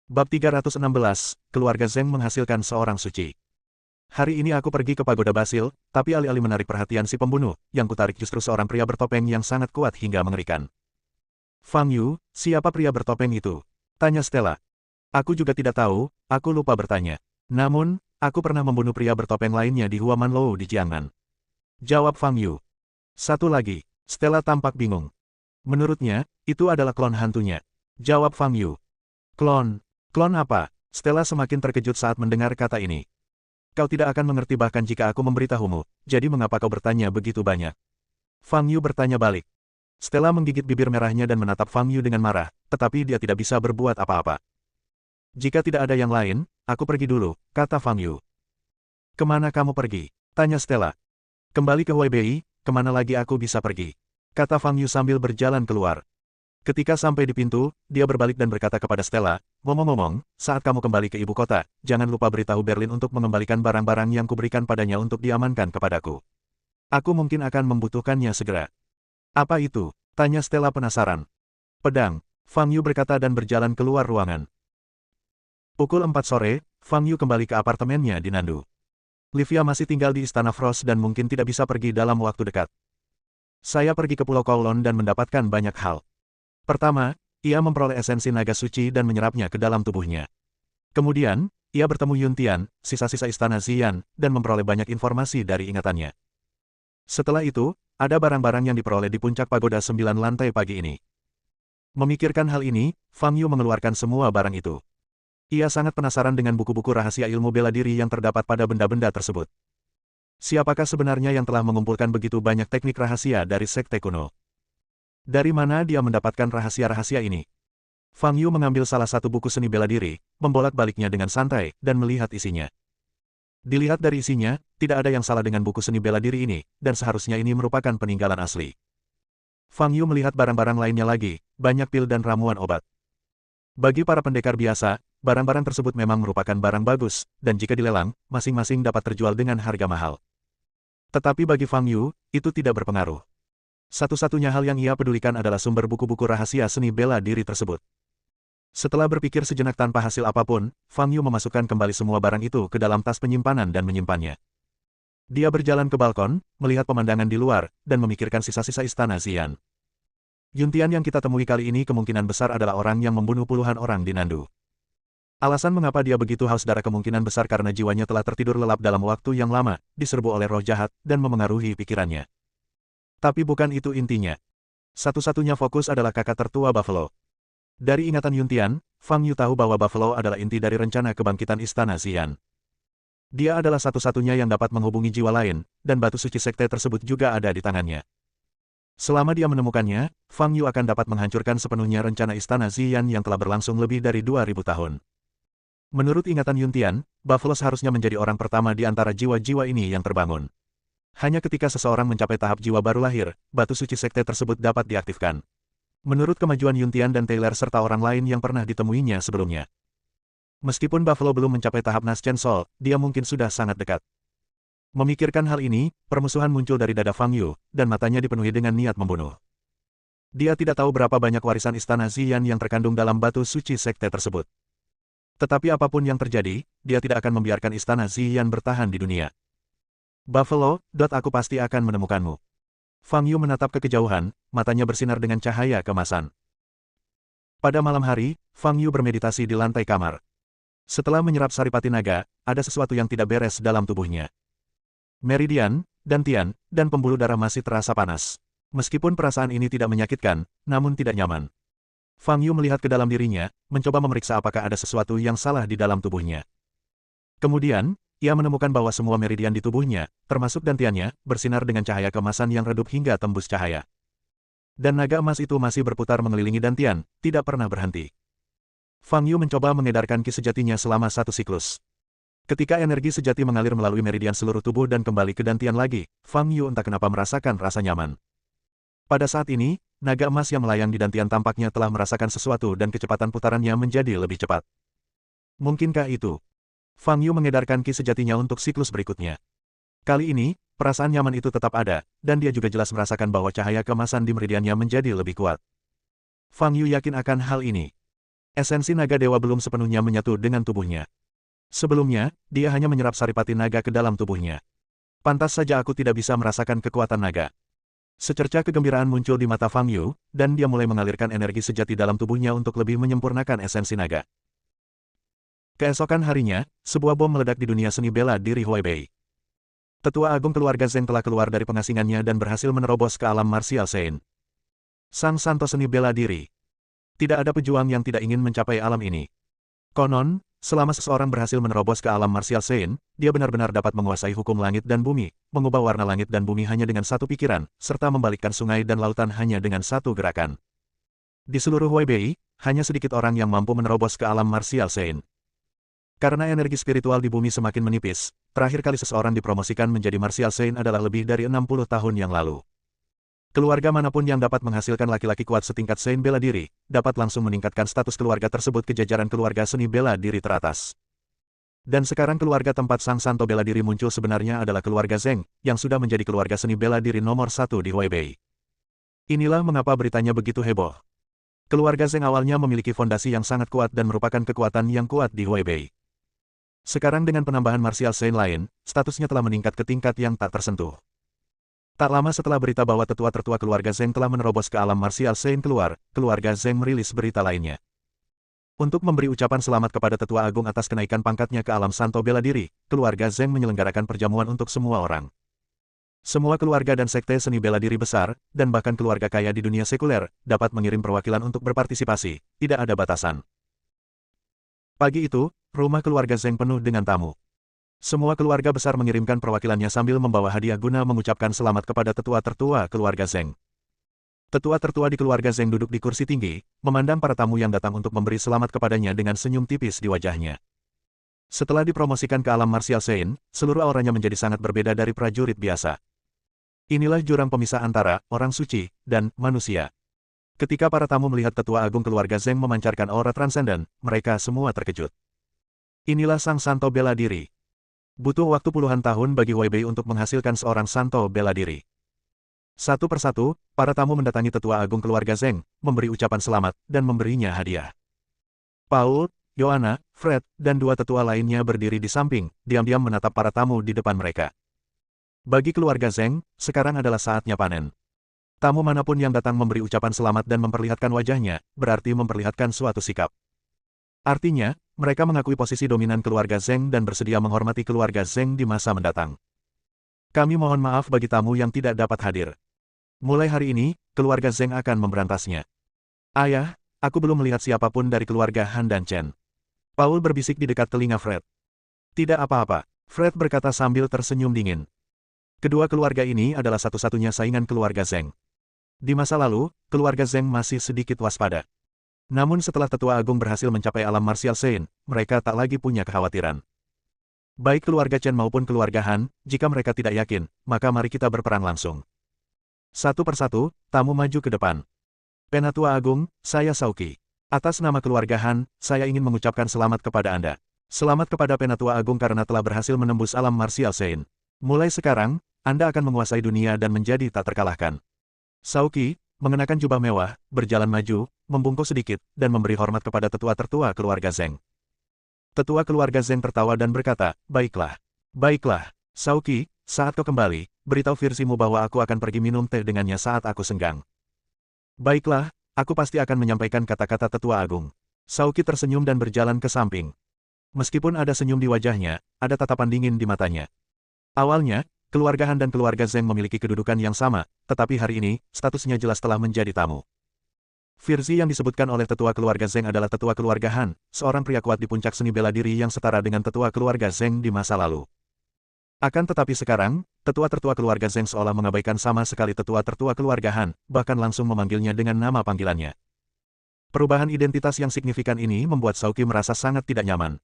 Bab 316, Keluarga Zheng menghasilkan seorang suci. Hari ini aku pergi ke Pagoda Basil, tapi alih-alih menarik perhatian si pembunuh, yang kutarik justru seorang pria bertopeng yang sangat kuat hingga mengerikan. Fang Yu, siapa pria bertopeng itu? Tanya Stella. Aku juga tidak tahu, aku lupa bertanya. Namun, aku pernah membunuh pria bertopeng lainnya di Huamanlou di Jiangnan. Jawab Fang Yu. Satu lagi, Stella tampak bingung. Menurutnya, itu adalah klon hantunya. Jawab Fang Yu. Klon? Klon apa? Stella semakin terkejut saat mendengar kata ini. Kau tidak akan mengerti bahkan jika aku memberitahumu, jadi mengapa kau bertanya begitu banyak? Fang Yu bertanya balik. Stella menggigit bibir merahnya dan menatap Fang Yu dengan marah, tetapi dia tidak bisa berbuat apa-apa. Jika tidak ada yang lain, aku pergi dulu, kata Fang Yu. Kemana kamu pergi? Tanya Stella. Kembali ke Huaibei, kemana lagi aku bisa pergi? Kata Fang Yu sambil berjalan keluar. Ketika sampai di pintu, dia berbalik dan berkata kepada Stella, ngomong-ngomong, saat kamu kembali ke ibu kota, jangan lupa beritahu Berlin untuk mengembalikan barang-barang yang kuberikan padanya untuk diamankan kepadaku. Aku mungkin akan membutuhkannya segera. Apa itu? Tanya Stella penasaran. Pedang, Fang Yu berkata dan berjalan keluar ruangan. Pukul 4 sore, Fang Yu kembali ke apartemennya di Nandu. Livia masih tinggal di Istana Frost dan mungkin tidak bisa pergi dalam waktu dekat. Saya pergi ke Pulau Kowloon dan mendapatkan banyak hal. Pertama, ia memperoleh esensi naga suci dan menyerapnya ke dalam tubuhnya. Kemudian, ia bertemu Yun Tian, sisa-sisa istana Xian, dan memperoleh banyak informasi dari ingatannya. Setelah itu, ada barang-barang yang diperoleh di puncak pagoda 9 lantai pagi ini. Memikirkan hal ini, Fang Yu mengeluarkan semua barang itu. Ia sangat penasaran dengan buku-buku rahasia ilmu bela diri yang terdapat pada benda-benda tersebut. Siapakah sebenarnya yang telah mengumpulkan begitu banyak teknik rahasia dari sekte kuno? Dari mana dia mendapatkan rahasia-rahasia ini? Fang Yu mengambil salah satu buku seni bela diri, membolak-baliknya dengan santai, dan melihat isinya. Dilihat dari isinya, tidak ada yang salah dengan buku seni bela diri ini, dan seharusnya ini merupakan peninggalan asli. Fang Yu melihat barang-barang lainnya lagi, banyak pil dan ramuan obat. Bagi para pendekar biasa, barang-barang tersebut memang merupakan barang bagus, dan jika dilelang, masing-masing dapat terjual dengan harga mahal. Tetapi bagi Fang Yu, itu tidak berpengaruh. Satu-satunya hal yang ia pedulikan adalah sumber buku-buku rahasia seni bela diri tersebut. Setelah berpikir sejenak tanpa hasil apapun, Fang Yu memasukkan kembali semua barang itu ke dalam tas penyimpanan dan menyimpannya. Dia berjalan ke balkon, melihat pemandangan di luar, dan memikirkan sisa-sisa istana Xian. Yun Tian yang kita temui kali ini kemungkinan besar adalah orang yang membunuh puluhan orang di Nandu. Alasan mengapa dia begitu haus darah kemungkinan besar karena jiwanya telah tertidur lelap dalam waktu yang lama, diserbu oleh roh jahat, dan memengaruhi pikirannya. Tapi bukan itu intinya. Satu-satunya fokus adalah kakak tertua Buffalo. Dari ingatan Yun Tian, Fang Yu tahu bahwa Buffalo adalah inti dari rencana kebangkitan istana Xian. Dia adalah satu-satunya yang dapat menghubungi jiwa lain, dan batu suci sekte tersebut juga ada di tangannya. Selama dia menemukannya, Fang Yu akan dapat menghancurkan sepenuhnya rencana istana Xian yang telah berlangsung lebih dari 2000 tahun. Menurut ingatan Yun Tian, Buffalo seharusnya menjadi orang pertama di antara jiwa-jiwa ini yang terbangun. Hanya ketika seseorang mencapai tahap jiwa baru lahir, batu suci sekte tersebut dapat diaktifkan. Menurut kemajuan Yun Tian dan Taylor serta orang lain yang pernah ditemuinya sebelumnya. Meskipun Buffalo belum mencapai tahap Naschen Sol, dia mungkin sudah sangat dekat. Memikirkan hal ini, permusuhan muncul dari dada Fang Yu, dan matanya dipenuhi dengan niat membunuh. Dia tidak tahu berapa banyak warisan istana Xian yang terkandung dalam batu suci sekte tersebut. Tetapi apapun yang terjadi, dia tidak akan membiarkan istana Xian bertahan di dunia. Buffalo, aku pasti akan menemukanmu. Fang Yu menatap ke kejauhan, matanya bersinar dengan cahaya kemasan. Pada malam hari, Fang Yu bermeditasi di lantai kamar. Setelah menyerap saripati naga, ada sesuatu yang tidak beres dalam tubuhnya. Meridian, dantian, dan pembuluh darah masih terasa panas. Meskipun perasaan ini tidak menyakitkan, namun tidak nyaman. Fang Yu melihat ke dalam dirinya, mencoba memeriksa apakah ada sesuatu yang salah di dalam tubuhnya. Kemudian, ia menemukan bahwa semua meridian di tubuhnya, termasuk dantiannya, bersinar dengan cahaya kemasan yang redup hingga tembus cahaya. Dan naga emas itu masih berputar mengelilingi dantian, tidak pernah berhenti. Fang Yu mencoba mengedarkan ki sejatinya selama satu siklus. Ketika energi sejati mengalir melalui meridian seluruh tubuh dan kembali ke dantian lagi, Fang Yu entah kenapa merasakan rasa nyaman. Pada saat ini, naga emas yang melayang di dantian tampaknya telah merasakan sesuatu dan kecepatan putarannya menjadi lebih cepat. Mungkinkah itu? Fang Yu mengedarkan ki sejatinya untuk siklus berikutnya. Kali ini, perasaan nyaman itu tetap ada, dan dia juga jelas merasakan bahwa cahaya kemasan di meridiannya menjadi lebih kuat. Fang Yu yakin akan hal ini. Esensi naga dewa belum sepenuhnya menyatu dengan tubuhnya. Sebelumnya, dia hanya menyerap saripati naga ke dalam tubuhnya. Pantas saja aku tidak bisa merasakan kekuatan naga. Secerca kegembiraan muncul di mata Fang Yu, dan dia mulai mengalirkan energi sejati dalam tubuhnya untuk lebih menyempurnakan esensi naga. Keesokan harinya, sebuah bom meledak di dunia seni bela diri Huaibei. Tetua Agung keluarga Zheng telah keluar dari pengasingannya dan berhasil menerobos ke alam martial Sein. Sang santo seni bela diri. Tidak ada pejuang yang tidak ingin mencapai alam ini. Konon, selama seseorang berhasil menerobos ke alam martial Sein, dia benar-benar dapat menguasai hukum langit dan bumi, mengubah warna langit dan bumi hanya dengan satu pikiran, serta membalikkan sungai dan lautan hanya dengan satu gerakan. Di seluruh Huaibei, hanya sedikit orang yang mampu menerobos ke alam martial Sein. Karena energi spiritual di bumi semakin menipis, terakhir kali seseorang dipromosikan menjadi martial Sein adalah lebih dari 60 tahun yang lalu. Keluarga manapun yang dapat menghasilkan laki-laki kuat setingkat Sein bela diri, dapat langsung meningkatkan status keluarga tersebut ke jajaran keluarga seni bela diri teratas. Dan sekarang keluarga tempat sang santo bela diri muncul sebenarnya adalah keluarga Zheng, yang sudah menjadi keluarga seni bela diri nomor 1 di Huaibei. Inilah mengapa beritanya begitu heboh. Keluarga Zheng awalnya memiliki fondasi yang sangat kuat dan merupakan kekuatan yang kuat di Huaibei. Sekarang dengan penambahan martial Sein lain, statusnya telah meningkat ke tingkat yang tak tersentuh. Tak lama setelah berita bahwa tetua-tertua keluarga Zheng telah menerobos ke alam martial Sein keluar, keluarga Zheng merilis berita lainnya. Untuk memberi ucapan selamat kepada tetua agung atas kenaikan pangkatnya ke alam santo bela diri, keluarga Zheng menyelenggarakan perjamuan untuk semua orang. Semua keluarga dan sekte seni bela diri besar, dan bahkan keluarga kaya di dunia sekuler, dapat mengirim perwakilan untuk berpartisipasi, tidak ada batasan. Pagi itu, rumah keluarga Zheng penuh dengan tamu. Semua keluarga besar mengirimkan perwakilannya sambil membawa hadiah guna mengucapkan selamat kepada tetua tertua keluarga Zheng. Tetua tertua di keluarga Zheng duduk di kursi tinggi, memandang para tamu yang datang untuk memberi selamat kepadanya dengan senyum tipis di wajahnya. Setelah dipromosikan ke alam martial Sein, seluruh auranya menjadi sangat berbeda dari prajurit biasa. Inilah jurang pemisah antara orang suci dan manusia. Ketika para tamu melihat tetua agung keluarga Zheng memancarkan aura transenden, mereka semua terkejut. Inilah sang santo bela diri. Butuh waktu puluhan tahun bagi Huaibei untuk menghasilkan seorang santo bela diri. Satu persatu, para tamu mendatangi tetua agung keluarga Zheng, memberi ucapan selamat, dan memberinya hadiah. Paul, Joanna, Fred, dan dua tetua lainnya berdiri di samping, diam-diam menatap para tamu di depan mereka. Bagi keluarga Zheng, sekarang adalah saatnya panen. Tamu manapun yang datang memberi ucapan selamat dan memperlihatkan wajahnya, berarti memperlihatkan suatu sikap. Artinya, mereka mengakui posisi dominan keluarga Zheng dan bersedia menghormati keluarga Zheng di masa mendatang. Kami mohon maaf bagi tamu yang tidak dapat hadir. Mulai hari ini, keluarga Zheng akan memberantasnya. Ayah, aku belum melihat siapapun dari keluarga Han dan Chen. Paul berbisik di dekat telinga Fred. Tidak apa-apa, Fred berkata sambil tersenyum dingin. Kedua keluarga ini adalah satu-satunya saingan keluarga Zheng. Di masa lalu, keluarga Zheng masih sedikit waspada. Namun setelah tetua agung berhasil mencapai alam martial Sein, mereka tak lagi punya kekhawatiran. Baik keluarga Chen maupun keluarga Han, jika mereka tidak yakin, maka mari kita berperang langsung. Satu persatu, tamu maju ke depan. Penatua Agung, saya Sauki. Atas nama keluarga Han, saya ingin mengucapkan selamat kepada Anda. Selamat kepada Penatua Agung karena telah berhasil menembus alam martial Sein. Mulai sekarang, Anda akan menguasai dunia dan menjadi tak terkalahkan. Sauki, mengenakan jubah mewah, berjalan maju, membungkuk sedikit, dan memberi hormat kepada tetua tertua keluarga Zheng. Tetua keluarga Zheng tertawa dan berkata, baiklah. Baiklah, Sauki, saat kau kembali, beritahu Virsimu bahwa aku akan pergi minum teh dengannya saat aku senggang. Baiklah, aku pasti akan menyampaikan kata-kata tetua agung. Sauki tersenyum dan berjalan ke samping. Meskipun ada senyum di wajahnya, ada tatapan dingin di matanya. Awalnya, keluarga Han dan keluarga Zheng memiliki kedudukan yang sama, tetapi hari ini, statusnya jelas telah menjadi tamu. Virzi yang disebutkan oleh tetua keluarga Zheng adalah tetua keluarga Han, seorang pria kuat di puncak seni bela diri yang setara dengan tetua keluarga Zheng di masa lalu. Akan tetapi sekarang, tetua tertua keluarga Zheng seolah mengabaikan sama sekali tetua tertua keluarga Han, bahkan langsung memanggilnya dengan nama panggilannya. Perubahan identitas yang signifikan ini membuat Sauki merasa sangat tidak nyaman.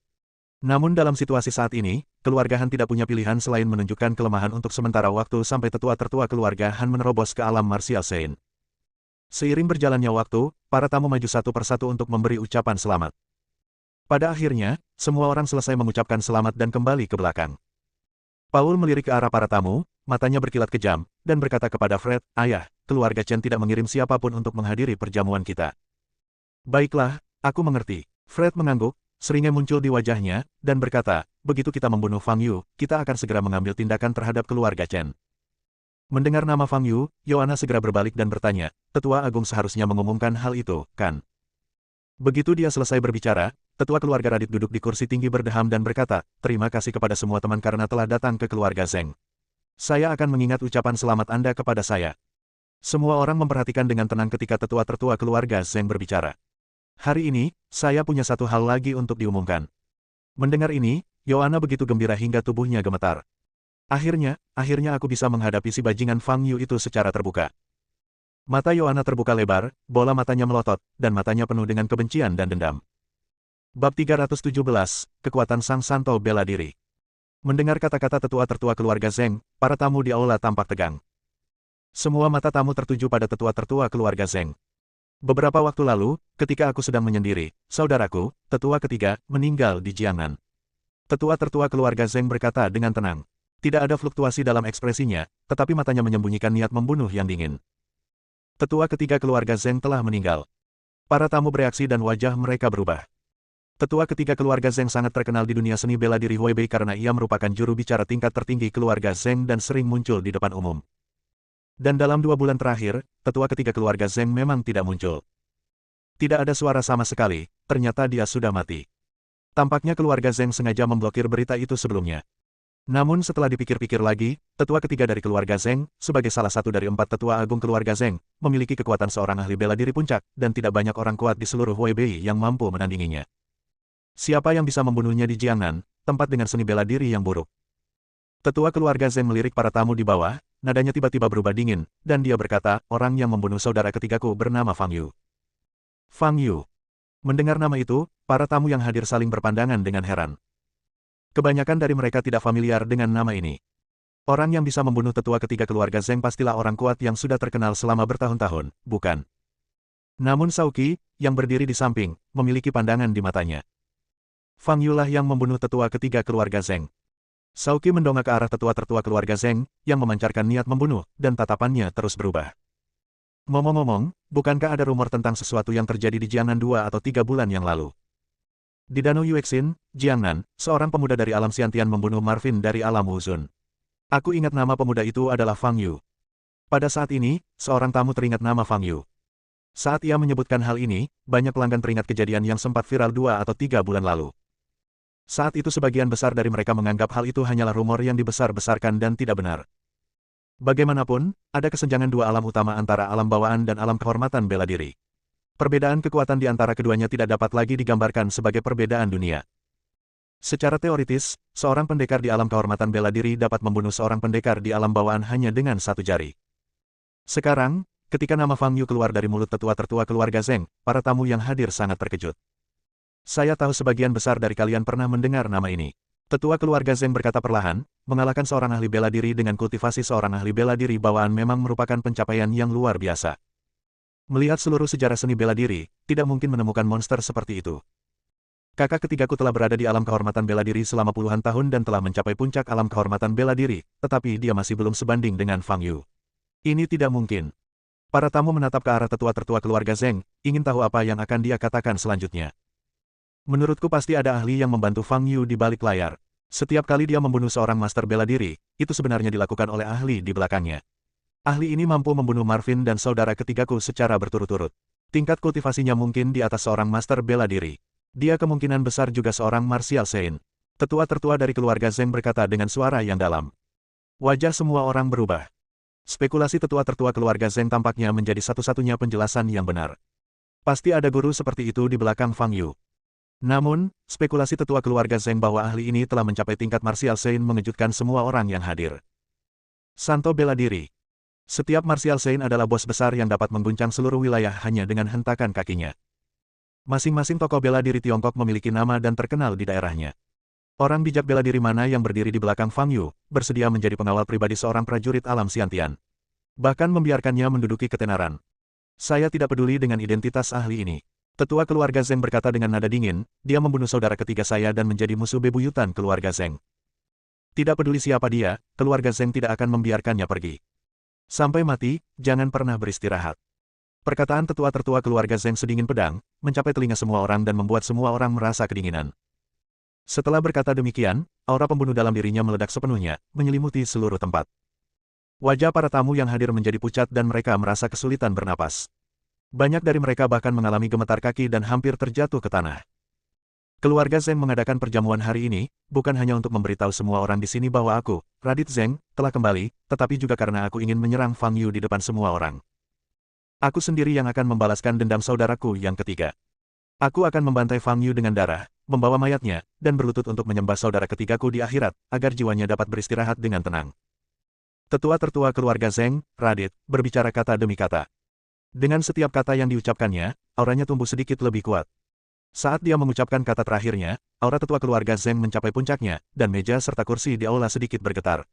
Namun dalam situasi saat ini, keluarga Han tidak punya pilihan selain menunjukkan kelemahan untuk sementara waktu sampai tetua tertua keluarga Han menerobos ke alam martial Sein. Seiring berjalannya waktu, para tamu maju satu persatu untuk memberi ucapan selamat. Pada akhirnya, semua orang selesai mengucapkan selamat dan kembali ke belakang. Paul melirik ke arah para tamu, matanya berkilat kejam, dan berkata kepada Fred, ayah, keluarga Chen tidak mengirim siapapun untuk menghadiri perjamuan kita. Baiklah, aku mengerti. Fred mengangguk, seringnya muncul di wajahnya, dan berkata, begitu kita membunuh Fang Yu, kita akan segera mengambil tindakan terhadap keluarga Chen. Mendengar nama Fang Yu, Yoana segera berbalik dan bertanya, Tetua Agung seharusnya mengumumkan hal itu, kan? Begitu dia selesai berbicara, tetua keluarga Radit duduk di kursi tinggi berdeham dan berkata, terima kasih kepada semua teman karena telah datang ke keluarga Zeng. Saya akan mengingat ucapan selamat Anda kepada saya. Semua orang memperhatikan dengan tenang ketika tetua tertua keluarga Zeng berbicara. Hari ini, saya punya satu hal lagi untuk diumumkan. Mendengar ini, Yoana begitu gembira hingga tubuhnya gemetar. Akhirnya aku bisa menghadapi si bajingan Fang Yu itu secara terbuka. Mata Yoana terbuka lebar, bola matanya melotot, dan matanya penuh dengan kebencian dan dendam. Bab 317, Kekuatan Sang Santo Bela Diri. Mendengar kata-kata tetua tertua keluarga Zeng, para tamu di aula tampak tegang. Semua mata tamu tertuju pada tetua tertua keluarga Zeng. Beberapa waktu lalu, ketika aku sedang menyendiri, saudaraku, tetua ketiga, meninggal di Jiangnan. Tetua tertua keluarga Zeng berkata dengan tenang. Tidak ada fluktuasi dalam ekspresinya, tetapi matanya menyembunyikan niat membunuh yang dingin. Tetua ketiga keluarga Zeng telah meninggal. Para tamu bereaksi dan wajah mereka berubah. Tetua ketiga keluarga Zeng sangat terkenal di dunia seni bela diri Huaibei karena ia merupakan juru bicara tingkat tertinggi keluarga Zeng dan sering muncul di depan umum. Dan dalam 2 bulan terakhir, tetua ketiga keluarga Zeng memang tidak muncul. Tidak ada suara sama sekali, ternyata dia sudah mati. Tampaknya keluarga Zeng sengaja memblokir berita itu sebelumnya. Namun setelah dipikir-pikir lagi, tetua ketiga dari keluarga Zeng, sebagai salah satu dari 4 tetua agung keluarga Zeng, memiliki kekuatan seorang ahli bela diri puncak, dan tidak banyak orang kuat di seluruh Huaibei yang mampu menandinginya. Siapa yang bisa membunuhnya di Jiangnan, tempat dengan seni bela diri yang buruk? Tetua keluarga Zeng melirik para tamu di bawah, nadanya tiba-tiba berubah dingin, dan dia berkata, orang yang membunuh saudara ketigaku bernama Fang Yu. Fang Yu. Mendengar nama itu, para tamu yang hadir saling berpandangan dengan heran. Kebanyakan dari mereka tidak familiar dengan nama ini. Orang yang bisa membunuh tetua ketiga keluarga Zeng pastilah orang kuat yang sudah terkenal selama bertahun-tahun, bukan? Namun Sauki, yang berdiri di samping, memiliki pandangan di matanya. Fang Yu lah yang membunuh tetua ketiga keluarga Zeng. Sauki mendongak ke arah tetua tertua keluarga Zeng, yang memancarkan niat membunuh, dan tatapannya terus berubah. Ngomong-ngomong, bukankah ada rumor tentang sesuatu yang terjadi di Jiangnan 2 atau 3 bulan yang lalu? Di Danau Yuexin, Jiangnan, seorang pemuda dari alam Xiantian membunuh Marvin dari alam Wuzun. Aku ingat nama pemuda itu adalah Fang Yu. Pada saat ini, seorang tamu teringat nama Fang Yu. Saat ia menyebutkan hal ini, banyak pelanggan teringat kejadian yang sempat viral 2 atau 3 bulan lalu. Saat itu sebagian besar dari mereka menganggap hal itu hanyalah rumor yang dibesar-besarkan dan tidak benar. Bagaimanapun, ada kesenjangan 2 alam utama antara alam bawaan dan alam kehormatan bela diri. Perbedaan kekuatan di antara keduanya tidak dapat lagi digambarkan sebagai perbedaan dunia. Secara teoritis, seorang pendekar di alam kehormatan bela diri dapat membunuh seorang pendekar di alam bawaan hanya dengan 1 jari. Sekarang, ketika nama Fang Yu keluar dari mulut tetua tertua keluarga Zeng, para tamu yang hadir sangat terkejut. Saya tahu sebagian besar dari kalian pernah mendengar nama ini. Tetua keluarga Zeng berkata perlahan, mengalahkan seorang ahli bela diri dengan kultivasi seorang ahli bela diri bawaan memang merupakan pencapaian yang luar biasa. Melihat seluruh sejarah seni bela diri, tidak mungkin menemukan monster seperti itu. Kakak ketigaku telah berada di alam kehormatan bela diri selama puluhan tahun dan telah mencapai puncak alam kehormatan bela diri, tetapi dia masih belum sebanding dengan Fang Yu. Ini tidak mungkin. Para tamu menatap ke arah tetua tertua keluarga Zeng, ingin tahu apa yang akan dia katakan selanjutnya. Menurutku pasti ada ahli yang membantu Fang Yu di balik layar. Setiap kali dia membunuh seorang master bela diri, itu sebenarnya dilakukan oleh ahli di belakangnya. Ahli ini mampu membunuh Marvin dan saudara ketigaku secara berturut-turut. Tingkat kultivasinya mungkin di atas seorang master bela diri. Dia kemungkinan besar juga seorang martial saint. Tetua tertua dari keluarga Zeng berkata dengan suara yang dalam. Wajah semua orang berubah. Spekulasi tetua tertua keluarga Zeng tampaknya menjadi satu-satunya penjelasan yang benar. Pasti ada guru seperti itu di belakang Fang Yu. Namun, spekulasi tetua keluarga Zeng bahwa ahli ini telah mencapai tingkat martial saint mengejutkan semua orang yang hadir. Santo bela diri. Setiap martial saint adalah bos besar yang dapat mengguncang seluruh wilayah hanya dengan hentakan kakinya. Masing-masing tokoh bela diri Tiongkok memiliki nama dan terkenal di daerahnya. Orang bijak bela diri mana yang berdiri di belakang Fang Yu, bersedia menjadi pengawal pribadi seorang prajurit alam Xiantian. Bahkan membiarkannya menduduki ketenaran. Saya tidak peduli dengan identitas ahli ini. Tetua keluarga Zeng berkata dengan nada dingin, dia membunuh saudara ketiga saya dan menjadi musuh bebuyutan keluarga Zeng. Tidak peduli siapa dia, keluarga Zeng tidak akan membiarkannya pergi. Sampai mati, jangan pernah beristirahat. Perkataan tetua-tertua keluarga Zheng sedingin pedang, mencapai telinga semua orang dan membuat semua orang merasa kedinginan. Setelah berkata demikian, aura pembunuh dalam dirinya meledak sepenuhnya, menyelimuti seluruh tempat. Wajah para tamu yang hadir menjadi pucat dan mereka merasa kesulitan bernapas. Banyak dari mereka bahkan mengalami gemetar kaki dan hampir terjatuh ke tanah. Keluarga Zheng mengadakan perjamuan hari ini, bukan hanya untuk memberitahu semua orang di sini bahwa aku, Radit Zheng, telah kembali, tetapi juga karena aku ingin menyerang Fang Yu di depan semua orang. Aku sendiri yang akan membalaskan dendam saudaraku yang ketiga. Aku akan membantai Fang Yu dengan darah, membawa mayatnya, dan berlutut untuk menyembah saudara ketigaku di akhirat, agar jiwanya dapat beristirahat dengan tenang. Tetua-tertua keluarga Zheng, Radit, berbicara kata demi kata. Dengan setiap kata yang diucapkannya, auranya tumbuh sedikit lebih kuat. Saat dia mengucapkan kata terakhirnya, aura tetua keluarga Zheng mencapai puncaknya, dan meja serta kursi di aula sedikit bergetar.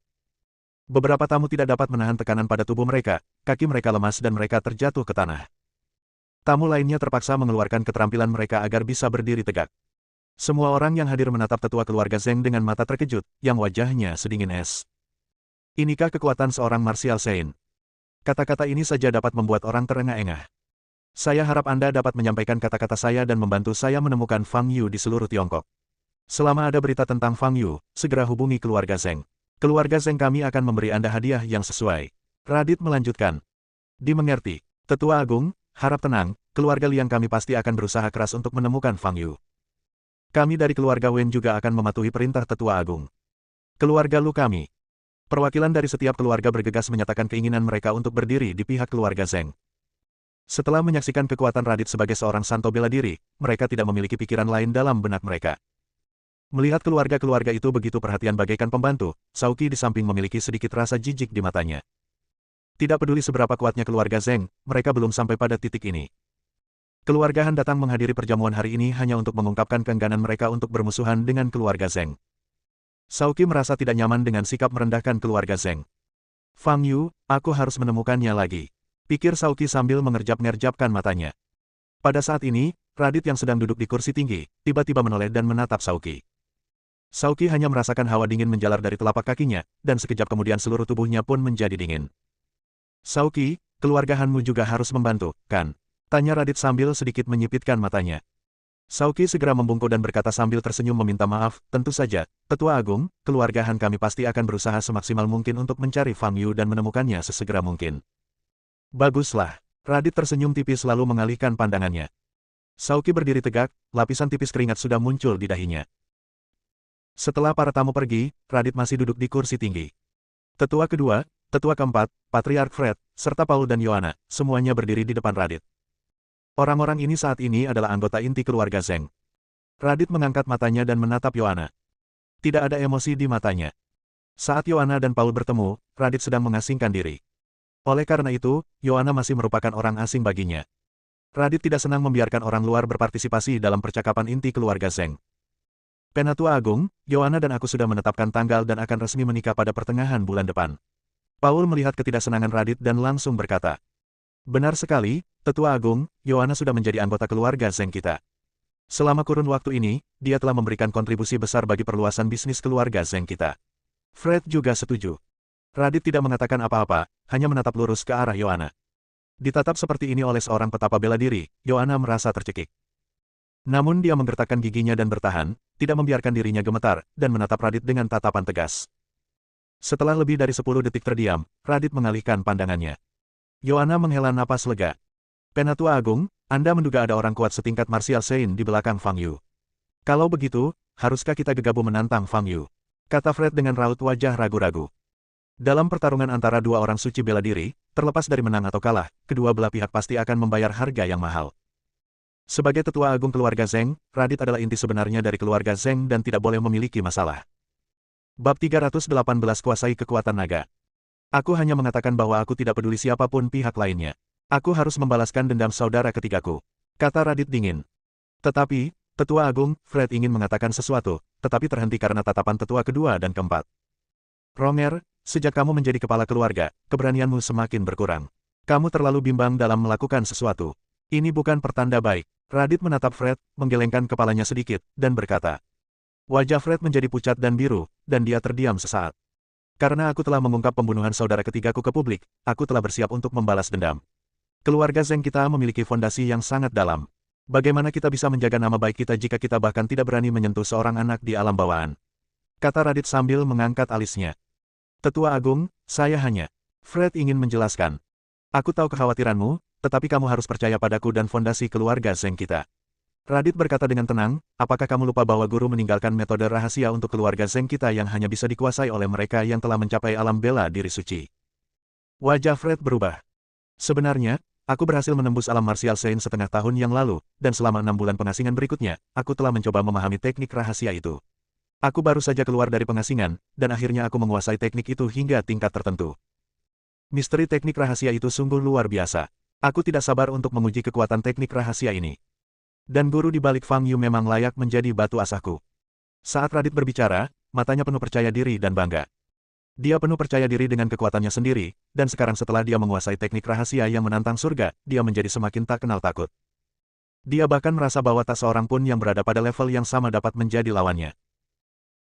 Beberapa tamu tidak dapat menahan tekanan pada tubuh mereka, kaki mereka lemas dan mereka terjatuh ke tanah. Tamu lainnya terpaksa mengeluarkan keterampilan mereka agar bisa berdiri tegak. Semua orang yang hadir menatap tetua keluarga Zheng dengan mata terkejut, yang wajahnya sedingin es. Inikah kekuatan seorang martial saint? Kata-kata ini saja dapat membuat orang terengah-engah. Saya harap Anda dapat menyampaikan kata-kata saya dan membantu saya menemukan Fang Yu di seluruh Tiongkok. Selama ada berita tentang Fang Yu, segera hubungi keluarga Zheng. Keluarga Zheng kami akan memberi Anda hadiah yang sesuai. Radit melanjutkan. Dimengerti. Tetua Agung, harap tenang, keluarga Liang kami pasti akan berusaha keras untuk menemukan Fang Yu. Kami dari keluarga Wen juga akan mematuhi perintah Tetua Agung. Keluarga Lu kami. Perwakilan dari setiap keluarga bergegas menyatakan keinginan mereka untuk berdiri di pihak keluarga Zheng. Setelah menyaksikan kekuatan Radit sebagai seorang santo bela diri, mereka tidak memiliki pikiran lain dalam benak mereka. Melihat keluarga-keluarga itu begitu perhatian bagaikan pembantu, Sauki di samping memiliki sedikit rasa jijik di matanya. Tidak peduli seberapa kuatnya keluarga Zheng, mereka belum sampai pada titik ini. Keluarga Han datang menghadiri perjamuan hari ini hanya untuk mengungkapkan keengganan mereka untuk bermusuhan dengan keluarga Zheng. Sauki merasa tidak nyaman dengan sikap merendahkan keluarga Zheng. Fang Yu, aku harus menemukannya lagi. Pikir Sauki sambil mengerjap-ngerjapkan matanya. Pada saat ini, Radit yang sedang duduk di kursi tinggi, tiba-tiba menoleh dan menatap Sauki. Sauki hanya merasakan hawa dingin menjalar dari telapak kakinya, dan sekejap kemudian seluruh tubuhnya pun menjadi dingin. Sauki, keluarga Hanmu juga harus membantu, kan? Tanya Radit sambil sedikit menyipitkan matanya. Sauki segera membungkuk dan berkata sambil tersenyum meminta maaf, tentu saja, Tetua Agung, keluarga Han kami pasti akan berusaha semaksimal mungkin untuk mencari Fang Yu dan menemukannya sesegera mungkin. Baguslah. Radit tersenyum tipis lalu mengalihkan pandangannya. Sauki berdiri tegak, lapisan tipis keringat sudah muncul di dahinya. Setelah para tamu pergi, Radit masih duduk di kursi tinggi. Tetua kedua, tetua keempat, Patriark Fred, serta Paul dan Yohana, semuanya berdiri di depan Radit. Orang-orang ini saat ini adalah anggota inti keluarga Zheng. Radit mengangkat matanya dan menatap Yohana. Tidak ada emosi di matanya. Saat Yohana dan Paul bertemu, Radit sedang mengasingkan diri. Oleh karena itu, Yohana masih merupakan orang asing baginya. Radit tidak senang membiarkan orang luar berpartisipasi dalam percakapan inti keluarga Zheng. Penatua Agung, Yohana dan aku sudah menetapkan tanggal dan akan resmi menikah pada pertengahan bulan depan. Paul melihat ketidaksenangan Radit dan langsung berkata. Benar sekali, Tetua Agung, Yohana sudah menjadi anggota keluarga Zheng kita. Selama kurun waktu ini, dia telah memberikan kontribusi besar bagi perluasan bisnis keluarga Zheng kita. Fred juga setuju. Radit tidak mengatakan apa-apa, hanya menatap lurus ke arah Yohana. Ditatap seperti ini oleh seorang petapa bela diri, Yohana merasa tercekik. Namun dia menggertakkan giginya dan bertahan, tidak membiarkan dirinya gemetar, dan menatap Radit dengan tatapan tegas. Setelah lebih dari 10 detik terdiam, Radit mengalihkan pandangannya. Yohana menghela napas lega. Penatua Agung, Anda menduga ada orang kuat setingkat martial saint di belakang Fang Yu. Kalau begitu, haruskah kita gegabah menantang Fang Yu? Kata Fred dengan raut wajah ragu-ragu. Dalam pertarungan antara dua orang suci bela diri, terlepas dari menang atau kalah, kedua belah pihak pasti akan membayar harga yang mahal. Sebagai tetua agung keluarga Zheng, Radit adalah inti sebenarnya dari keluarga Zheng dan tidak boleh memiliki masalah. Bab 318 Kuasai Kekuatan Naga. Aku hanya mengatakan bahwa aku tidak peduli siapapun pihak lainnya. Aku harus membalaskan dendam saudara ketigaku. Kata Radit dingin. Tetapi, Tetua Agung, Fred ingin mengatakan sesuatu, tetapi terhenti karena tatapan tetua kedua dan keempat. Ronger, sejak kamu menjadi kepala keluarga, keberanianmu semakin berkurang. Kamu terlalu bimbang dalam melakukan sesuatu. Ini bukan pertanda baik. Radit menatap Fred, menggelengkan kepalanya sedikit, dan berkata. Wajah Fred menjadi pucat dan biru, dan dia terdiam sesaat. Karena aku telah mengungkap pembunuhan saudara ketigaku ke publik, aku telah bersiap untuk membalas dendam. Keluarga Zheng kita memiliki fondasi yang sangat dalam. Bagaimana kita bisa menjaga nama baik kita jika kita bahkan tidak berani menyentuh seorang anak di alam bawaan? Kata Radit sambil mengangkat alisnya. Tetua Agung, saya hanya... Fred ingin menjelaskan. Aku tahu kekhawatiranmu, tetapi kamu harus percaya padaku dan fondasi keluarga Zheng kita. Radit berkata dengan tenang, apakah kamu lupa bahwa guru meninggalkan metode rahasia untuk keluarga Zheng kita yang hanya bisa dikuasai oleh mereka yang telah mencapai alam bela diri suci? Wajah Fred berubah. Sebenarnya, aku berhasil menembus alam martial Saint setengah tahun yang lalu, dan selama 6 bulan pengasingan berikutnya, aku telah mencoba memahami teknik rahasia itu. Aku baru saja keluar dari pengasingan, dan akhirnya aku menguasai teknik itu hingga tingkat tertentu. Misteri teknik rahasia itu sungguh luar biasa. Aku tidak sabar untuk menguji kekuatan teknik rahasia ini. Dan guru di balik Fang Yu memang layak menjadi batu asahku. Saat Radit berbicara, matanya penuh percaya diri dan bangga. Dia penuh percaya diri dengan kekuatannya sendiri, dan sekarang setelah dia menguasai teknik rahasia yang menantang surga, dia menjadi semakin tak kenal takut. Dia bahkan merasa bahwa tak seorang pun yang berada pada level yang sama dapat menjadi lawannya.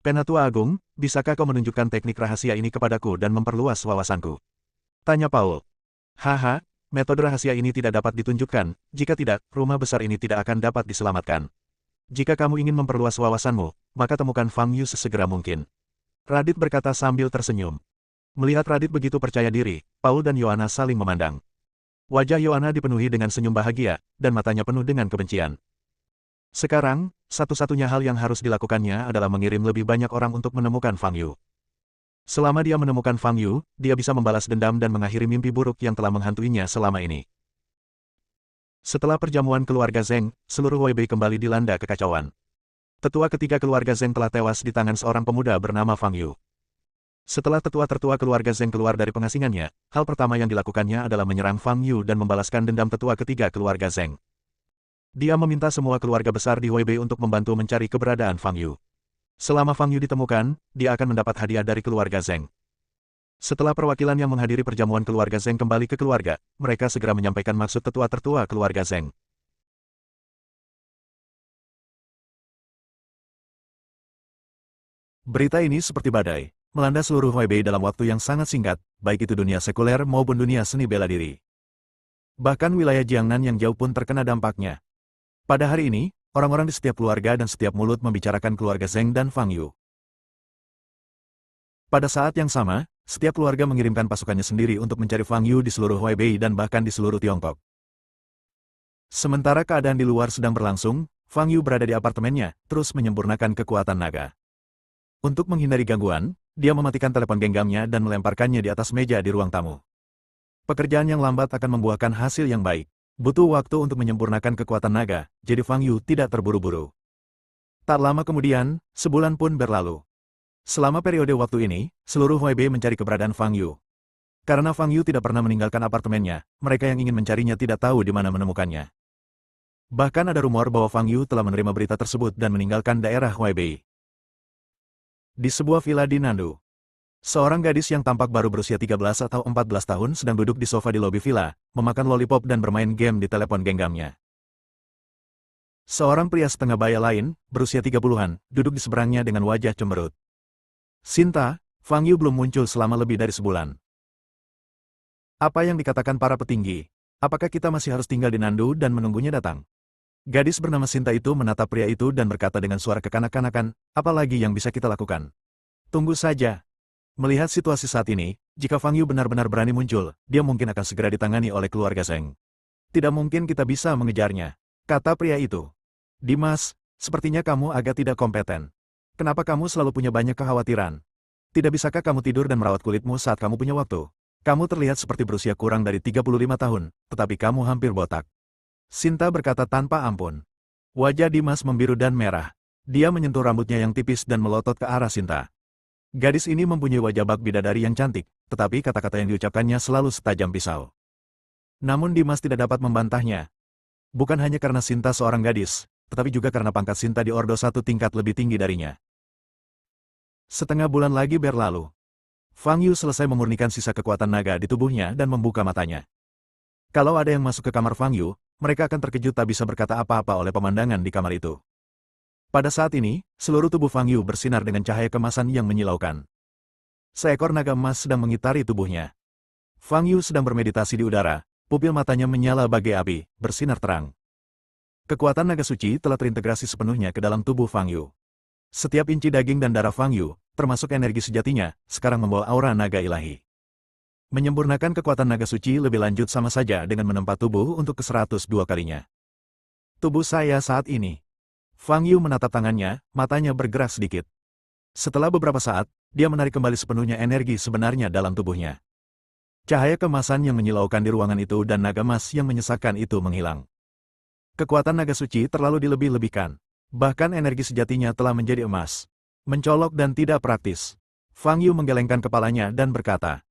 Penatua Agung, bisakah kau menunjukkan teknik rahasia ini kepadaku dan memperluas wawasanku? Tanya Paul. Haha, metode rahasia ini tidak dapat ditunjukkan, jika tidak, rumah besar ini tidak akan dapat diselamatkan. Jika kamu ingin memperluas wawasanmu, maka temukan Fang Yu sesegera mungkin. Radit berkata sambil tersenyum. Melihat Radit begitu percaya diri, Paul dan Yohana saling memandang. Wajah Yohana dipenuhi dengan senyum bahagia, dan matanya penuh dengan kebencian. Sekarang, satu-satunya hal yang harus dilakukannya adalah mengirim lebih banyak orang untuk menemukan Fang Yu. Selama dia menemukan Fang Yu, dia bisa membalas dendam dan mengakhiri mimpi buruk yang telah menghantuinya selama ini. Setelah perjamuan keluarga Zheng, seluruh Weibei kembali dilanda kekacauan. Tetua ketiga keluarga Zheng telah tewas di tangan seorang pemuda bernama Fang Yu. Setelah tetua tertua keluarga Zheng keluar dari pengasingannya, hal pertama yang dilakukannya adalah menyerang Fang Yu dan membalaskan dendam tetua ketiga keluarga Zheng. Dia meminta semua keluarga besar di Weibei untuk membantu mencari keberadaan Fang Yu. Selama Fang Yu ditemukan, dia akan mendapat hadiah dari keluarga Zheng. Setelah perwakilan yang menghadiri perjamuan keluarga Zheng kembali ke keluarga, mereka segera menyampaikan maksud tetua tertua keluarga Zheng. Berita ini seperti badai, melanda seluruh Weibei dalam waktu yang sangat singkat, baik itu dunia sekuler maupun dunia seni bela diri. Bahkan wilayah Jiangnan yang jauh pun terkena dampaknya. Pada hari ini, orang-orang di setiap keluarga dan setiap mulut membicarakan keluarga Zheng dan Fang Yu. Pada saat yang sama, setiap keluarga mengirimkan pasukannya sendiri untuk mencari Fang Yu di seluruh Weibei dan bahkan di seluruh Tiongkok. Sementara keadaan di luar sedang berlangsung, Fang Yu berada di apartemennya, terus menyempurnakan kekuatan naga. Untuk menghindari gangguan, dia mematikan telepon genggamnya dan melemparkannya di atas meja di ruang tamu. Pekerjaan yang lambat akan membuahkan hasil yang baik. Butuh waktu untuk menyempurnakan kekuatan naga, jadi Fang Yu tidak terburu-buru. Tak lama kemudian, sebulan pun berlalu. Selama periode waktu ini, seluruh Weibei mencari keberadaan Fang Yu. Karena Fang Yu tidak pernah meninggalkan apartemennya, mereka yang ingin mencarinya tidak tahu di mana menemukannya. Bahkan ada rumor bahwa Fang Yu telah menerima berita tersebut dan meninggalkan daerah Weibei. Di sebuah villa di Nandu, seorang gadis yang tampak baru berusia 13 atau 14 tahun sedang duduk di sofa di lobi villa, memakan lollipop dan bermain game di telepon genggamnya. Seorang pria setengah baya lain, berusia 30-an, duduk di seberangnya dengan wajah cemberut. Sinta, Fang Yu belum muncul selama lebih dari sebulan. Apa yang dikatakan para petinggi? Apakah kita masih harus tinggal di Nandu dan menunggunya datang? Gadis bernama Sinta itu menatap pria itu dan berkata dengan suara kekanak-kanakan, apa lagi yang bisa kita lakukan? Tunggu saja. Melihat situasi saat ini, jika Fang Yu benar-benar berani muncul, dia mungkin akan segera ditangani oleh keluarga Zheng. Tidak mungkin kita bisa mengejarnya, kata pria itu. Dimas, sepertinya kamu agak tidak kompeten. Kenapa kamu selalu punya banyak kekhawatiran? Tidak bisakah kamu tidur dan merawat kulitmu saat kamu punya waktu? Kamu terlihat seperti berusia kurang dari 35 tahun, tetapi kamu hampir botak. Sinta berkata tanpa ampun. Wajah Dimas membiru dan merah. Dia menyentuh rambutnya yang tipis dan melotot ke arah Sinta. Gadis ini mempunyai wajah bak bidadari yang cantik, tetapi kata-kata yang diucapkannya selalu setajam pisau. Namun Dimas tidak dapat membantahnya. Bukan hanya karena Sinta seorang gadis, tetapi juga karena pangkat Sinta di Ordo satu tingkat lebih tinggi darinya. Setengah bulan lagi berlalu. Fang Yu selesai memurnikan sisa kekuatan naga di tubuhnya dan membuka matanya. Kalau ada yang masuk ke kamar Fang Yu, mereka akan terkejut tak bisa berkata apa-apa oleh pemandangan di kamar itu. Pada saat ini, seluruh tubuh Fang Yu bersinar dengan cahaya kemasan yang menyilaukan. Seekor naga emas sedang mengitari tubuhnya. Fang Yu sedang bermeditasi di udara, Pupil matanya menyala bagai api, bersinar terang. Kekuatan naga suci telah terintegrasi sepenuhnya ke dalam tubuh Fang Yu. Setiap inci daging dan darah Fang Yu, termasuk energi sejatinya, sekarang membawa aura naga ilahi. Menyempurnakan kekuatan naga suci lebih lanjut sama saja dengan menempa tubuh untuk ke-102 kalinya. Tubuh saya saat ini. Fang Yu menatap tangannya, matanya bergerak sedikit. Setelah beberapa saat, dia menarik kembali sepenuhnya energi sebenarnya dalam tubuhnya. Cahaya kemasan yang menyilaukan di ruangan itu dan naga emas yang menyesakkan itu menghilang. Kekuatan naga suci terlalu dilebih-lebihkan. Bahkan energi sejatinya telah menjadi emas. Mencolok dan tidak praktis. Fang Yu menggelengkan kepalanya dan berkata.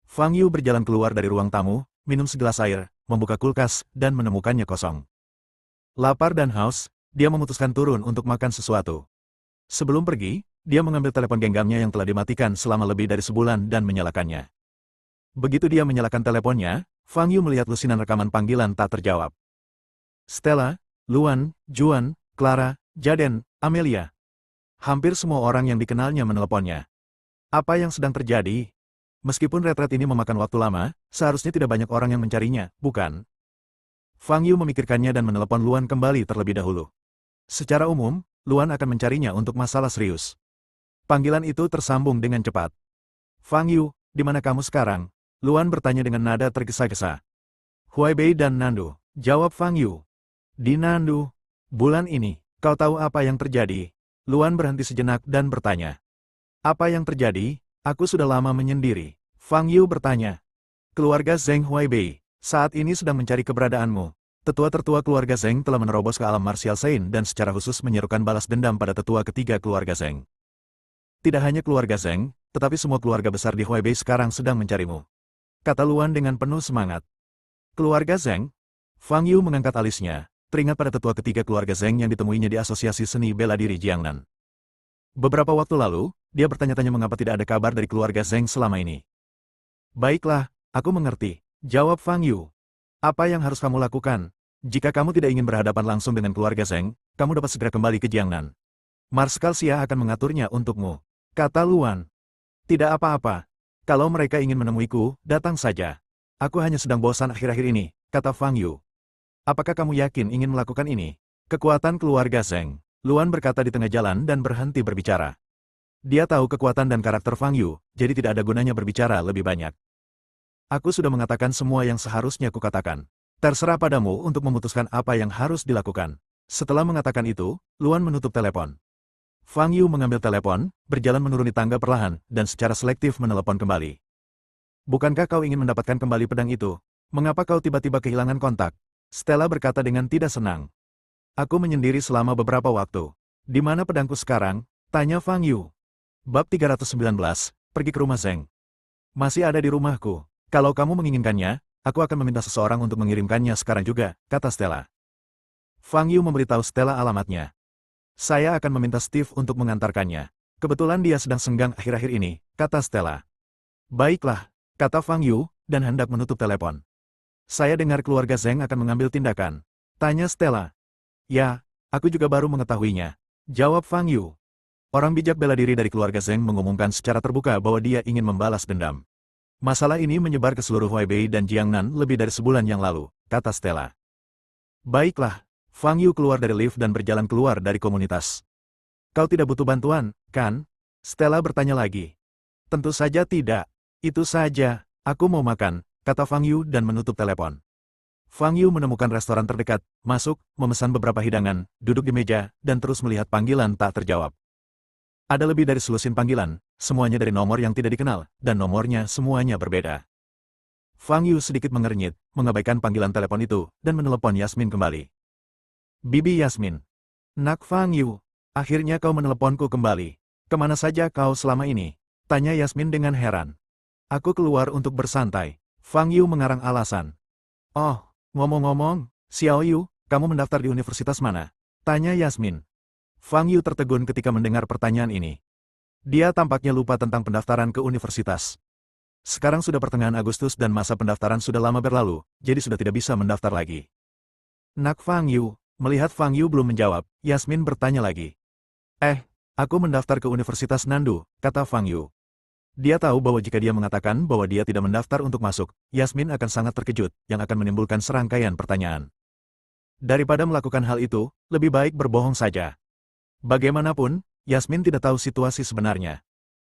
Fang Yu berjalan keluar dari ruang tamu, minum segelas air, membuka kulkas, dan menemukannya kosong. Lapar dan haus, dia memutuskan turun untuk makan sesuatu. Sebelum pergi, dia mengambil telepon genggamnya yang telah dimatikan selama lebih dari sebulan dan menyalakannya. Begitu dia menyalakan teleponnya, Fang Yu melihat lusinan rekaman panggilan tak terjawab. Stella, Luan, Juan, Clara, Jaden, Amelia. Hampir semua orang yang dikenalnya meneleponnya. Apa yang sedang terjadi? Meskipun retret ini memakan waktu lama, seharusnya tidak banyak orang yang mencarinya, bukan? Fang Yu memikirkannya dan menelepon Luan kembali terlebih dahulu. Secara umum, Luan akan mencarinya untuk masalah serius. Panggilan itu tersambung dengan cepat. Fang Yu, di mana kamu sekarang? Luan bertanya dengan nada tergesa-gesa. Huaibei dan Nandu, jawab Fang Yu. Di Nandu, bulan ini, kau tahu apa yang terjadi? Luan berhenti sejenak dan bertanya. Apa yang terjadi? Aku sudah lama menyendiri. Fang Yu bertanya. Keluarga Zheng Huaibei, saat ini sedang mencari keberadaanmu. Tetua tertua keluarga Zheng telah menerobos ke alam martial Sein dan secara khusus menyerukan balas dendam pada tetua ketiga keluarga Zheng. Tidak hanya keluarga Zheng, tetapi semua keluarga besar di Huaibei sekarang sedang mencarimu. Kata Luan dengan penuh semangat. Keluarga Zheng? Fang Yu mengangkat alisnya, teringat pada tetua ketiga keluarga Zheng yang ditemuinya di Asosiasi Seni Bela Diri Jiangnan. Beberapa waktu lalu, dia bertanya-tanya mengapa tidak ada kabar dari keluarga Zheng selama ini. Baiklah, aku mengerti, jawab Fang Yu. Apa yang harus kamu lakukan? Jika kamu tidak ingin berhadapan langsung dengan keluarga Zheng, kamu dapat segera kembali ke Jiangnan. Marskal Xia akan mengaturnya untukmu, kata Luan. Tidak apa-apa. Kalau mereka ingin menemuiku, datang saja. Aku hanya sedang bosan akhir-akhir ini, kata Fang Yu. Apakah kamu yakin ingin melakukan ini? Kekuatan keluarga Zheng. Luan berkata di tengah jalan dan berhenti berbicara. Dia tahu kekuatan dan karakter Fang Yu, jadi tidak ada gunanya berbicara lebih banyak. Aku sudah mengatakan semua yang seharusnya kukatakan. Terserah padamu untuk memutuskan apa yang harus dilakukan. Setelah mengatakan itu, Luan menutup telepon. Fang Yu mengambil telepon, berjalan menuruni tangga perlahan, dan secara selektif menelepon kembali. Bukankah kau ingin mendapatkan kembali pedang itu? Mengapa kau tiba-tiba kehilangan kontak? Stella berkata dengan tidak senang. Aku menyendiri selama beberapa waktu. Di mana pedangku sekarang? Tanya Fang Yu. Bab 319, pergi ke rumah Zheng. Masih ada di rumahku. Kalau kamu menginginkannya, aku akan meminta seseorang untuk mengirimkannya sekarang juga, kata Stella. Fang Yu memberitahu Stella alamatnya. Saya akan meminta Steve untuk mengantarkannya. Kebetulan dia sedang senggang akhir-akhir ini, kata Stella. Baiklah, kata Fang Yu, dan hendak menutup telepon. Saya dengar keluarga Zheng akan mengambil tindakan. Tanya Stella. Ya, aku juga baru mengetahuinya. Jawab Fang Yu. Orang bijak bela diri dari keluarga Zheng mengumumkan secara terbuka bahwa dia ingin membalas dendam. Masalah ini menyebar ke seluruh Huaibei dan Jiangnan lebih dari sebulan yang lalu, kata Stella. Baiklah, Fang Yu keluar dari lift dan berjalan keluar dari komunitas. Kau tidak butuh bantuan, kan? Stella bertanya lagi. Tentu saja tidak. Itu saja, aku mau makan, kata Fang Yu dan menutup telepon. Fang Yu menemukan restoran terdekat, masuk, memesan beberapa hidangan, duduk di meja, dan terus melihat panggilan tak terjawab. Ada lebih dari selusin panggilan, semuanya dari nomor yang tidak dikenal, dan nomornya semuanya berbeda. Fang Yu sedikit mengernyit, mengabaikan panggilan telepon itu, dan menelepon Yasmin kembali. Bibi Yasmin. Nak Fang Yu, akhirnya kau meneleponku kembali. Kemana saja kau selama ini? Tanya Yasmin dengan heran. Aku keluar untuk bersantai. Fang Yu mengarang alasan. Oh, ngomong-ngomong, Xiao Yu, kamu mendaftar di universitas mana? Tanya Yasmin. Fang Yu tertegun ketika mendengar pertanyaan ini. Dia tampaknya lupa tentang pendaftaran ke universitas. Sekarang sudah pertengahan Agustus dan masa pendaftaran sudah lama berlalu, jadi sudah tidak bisa mendaftar lagi. Nak Fang Yu, melihat Fang Yu belum menjawab, Yasmin bertanya lagi. Aku mendaftar ke Universitas Nandu, kata Fang Yu. Dia tahu bahwa jika dia mengatakan bahwa dia tidak mendaftar untuk masuk, Yasmin akan sangat terkejut, yang akan menimbulkan serangkaian pertanyaan. Daripada melakukan hal itu, lebih baik berbohong saja. Bagaimanapun, Yasmin tidak tahu situasi sebenarnya.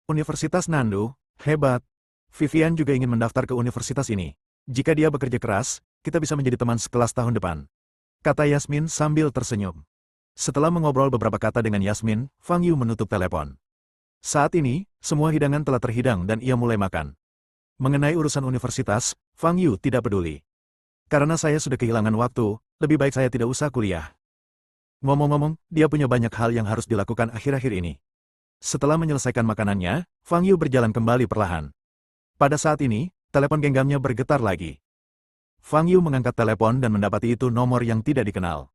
Universitas Nandu, hebat. Vivian juga ingin mendaftar ke universitas ini. Jika dia bekerja keras, kita bisa menjadi teman sekelas tahun depan, kata Yasmin sambil tersenyum. Setelah mengobrol beberapa kata dengan Yasmin, Fang Yu menutup telepon. Saat ini, semua hidangan telah terhidang dan ia mulai makan. Mengenai urusan universitas, Fang Yu tidak peduli. Karena saya sudah kehilangan waktu, lebih baik saya tidak usah kuliah. Ngomong-ngomong, dia punya banyak hal yang harus dilakukan akhir-akhir ini. Setelah menyelesaikan makanannya, Fang Yu berjalan kembali perlahan. Pada saat ini, telepon genggamnya bergetar lagi. Fang Yu mengangkat telepon dan mendapati itu nomor yang tidak dikenal.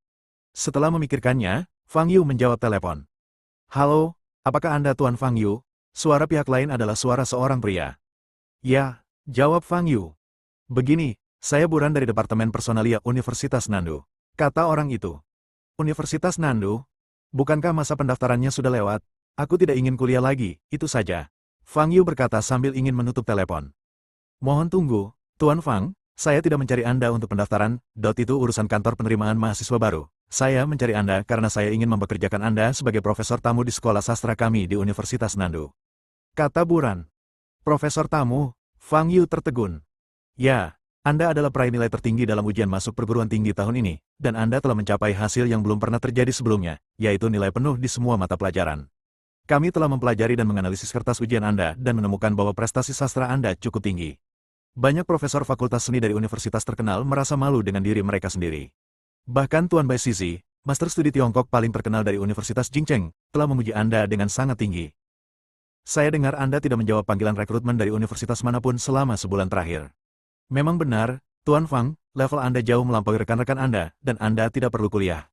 Setelah memikirkannya, Fang Yu menjawab telepon. Halo, apakah Anda Tuan Fang Yu? Suara pihak lain adalah suara seorang pria. Ya, jawab Fang Yu. Begini, saya Buran dari Departemen Personalia Universitas Nandu, kata orang itu. Universitas Nandu? Bukankah masa pendaftarannya sudah lewat? Aku tidak ingin kuliah lagi, itu saja. Fang Yu berkata sambil ingin menutup telepon. Mohon tunggu, Tuan Fang, saya tidak mencari Anda untuk pendaftaran, itu urusan kantor penerimaan mahasiswa baru. Saya mencari Anda karena saya ingin mempekerjakan Anda sebagai profesor tamu di sekolah sastra kami di Universitas Nandu, kata Buran. Profesor tamu, Fang Yu tertegun. Ya, Anda adalah peraih nilai tertinggi dalam ujian masuk perguruan tinggi tahun ini, dan Anda telah mencapai hasil yang belum pernah terjadi sebelumnya, yaitu nilai penuh di semua mata pelajaran. Kami telah mempelajari dan menganalisis kertas ujian Anda dan menemukan bahwa prestasi sastra Anda cukup tinggi. Banyak profesor fakultas seni dari universitas terkenal merasa malu dengan diri mereka sendiri. Bahkan Tuan Bai Sisi, Master Studi Tiongkok paling terkenal dari Universitas Jingcheng, telah memuji Anda dengan sangat tinggi. Saya dengar Anda tidak menjawab panggilan rekrutmen dari universitas manapun selama sebulan terakhir. Memang benar, Tuan Fang, level Anda jauh melampaui rekan-rekan Anda, dan Anda tidak perlu kuliah.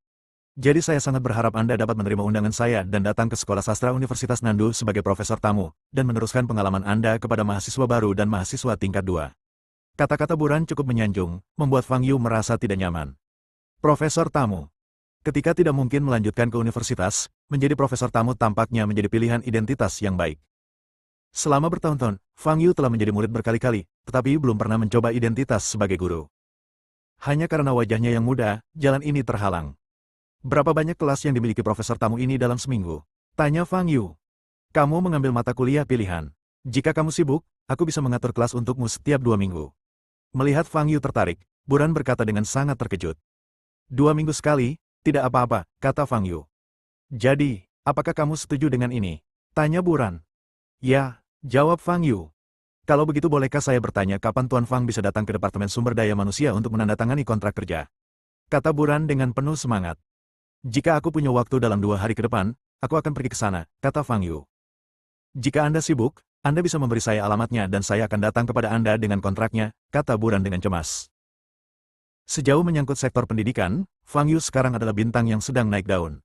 Jadi saya sangat berharap Anda dapat menerima undangan saya dan datang ke Sekolah Sastra Universitas Nandu sebagai profesor tamu, dan meneruskan pengalaman Anda kepada mahasiswa baru dan mahasiswa tingkat 2. Kata-kata Buran cukup menyanjung, membuat Fang Yu merasa tidak nyaman. Profesor tamu. Ketika tidak mungkin melanjutkan ke universitas, menjadi profesor tamu tampaknya menjadi pilihan identitas yang baik. Selama bertahun-tahun, Fang Yu telah menjadi murid berkali-kali, tetapi belum pernah mencoba identitas sebagai guru. Hanya karena wajahnya yang muda, jalan ini terhalang. Berapa banyak kelas yang dimiliki profesor tamu ini dalam seminggu? Tanya Fang Yu. Kamu mengambil mata kuliah pilihan. Jika kamu sibuk, aku bisa mengatur kelas untukmu setiap 2 minggu. Melihat Fang Yu tertarik, Buran berkata dengan sangat terkejut. 2 minggu sekali, tidak apa-apa, kata Fang Yu. Jadi, apakah kamu setuju dengan ini? Tanya Buran. Ya, jawab Fang Yu. Kalau begitu bolehkah saya bertanya kapan Tuan Fang bisa datang ke Departemen Sumber Daya Manusia untuk menandatangani kontrak kerja? Kata Buran dengan penuh semangat. Jika aku punya waktu dalam 2 hari ke depan, aku akan pergi ke sana, kata Fang Yu. Jika Anda sibuk, Anda bisa memberi saya alamatnya dan saya akan datang kepada Anda dengan kontraknya, kata Buran dengan cemas. Sejauh menyangkut sektor pendidikan, Fang Yu sekarang adalah bintang yang sedang naik daun.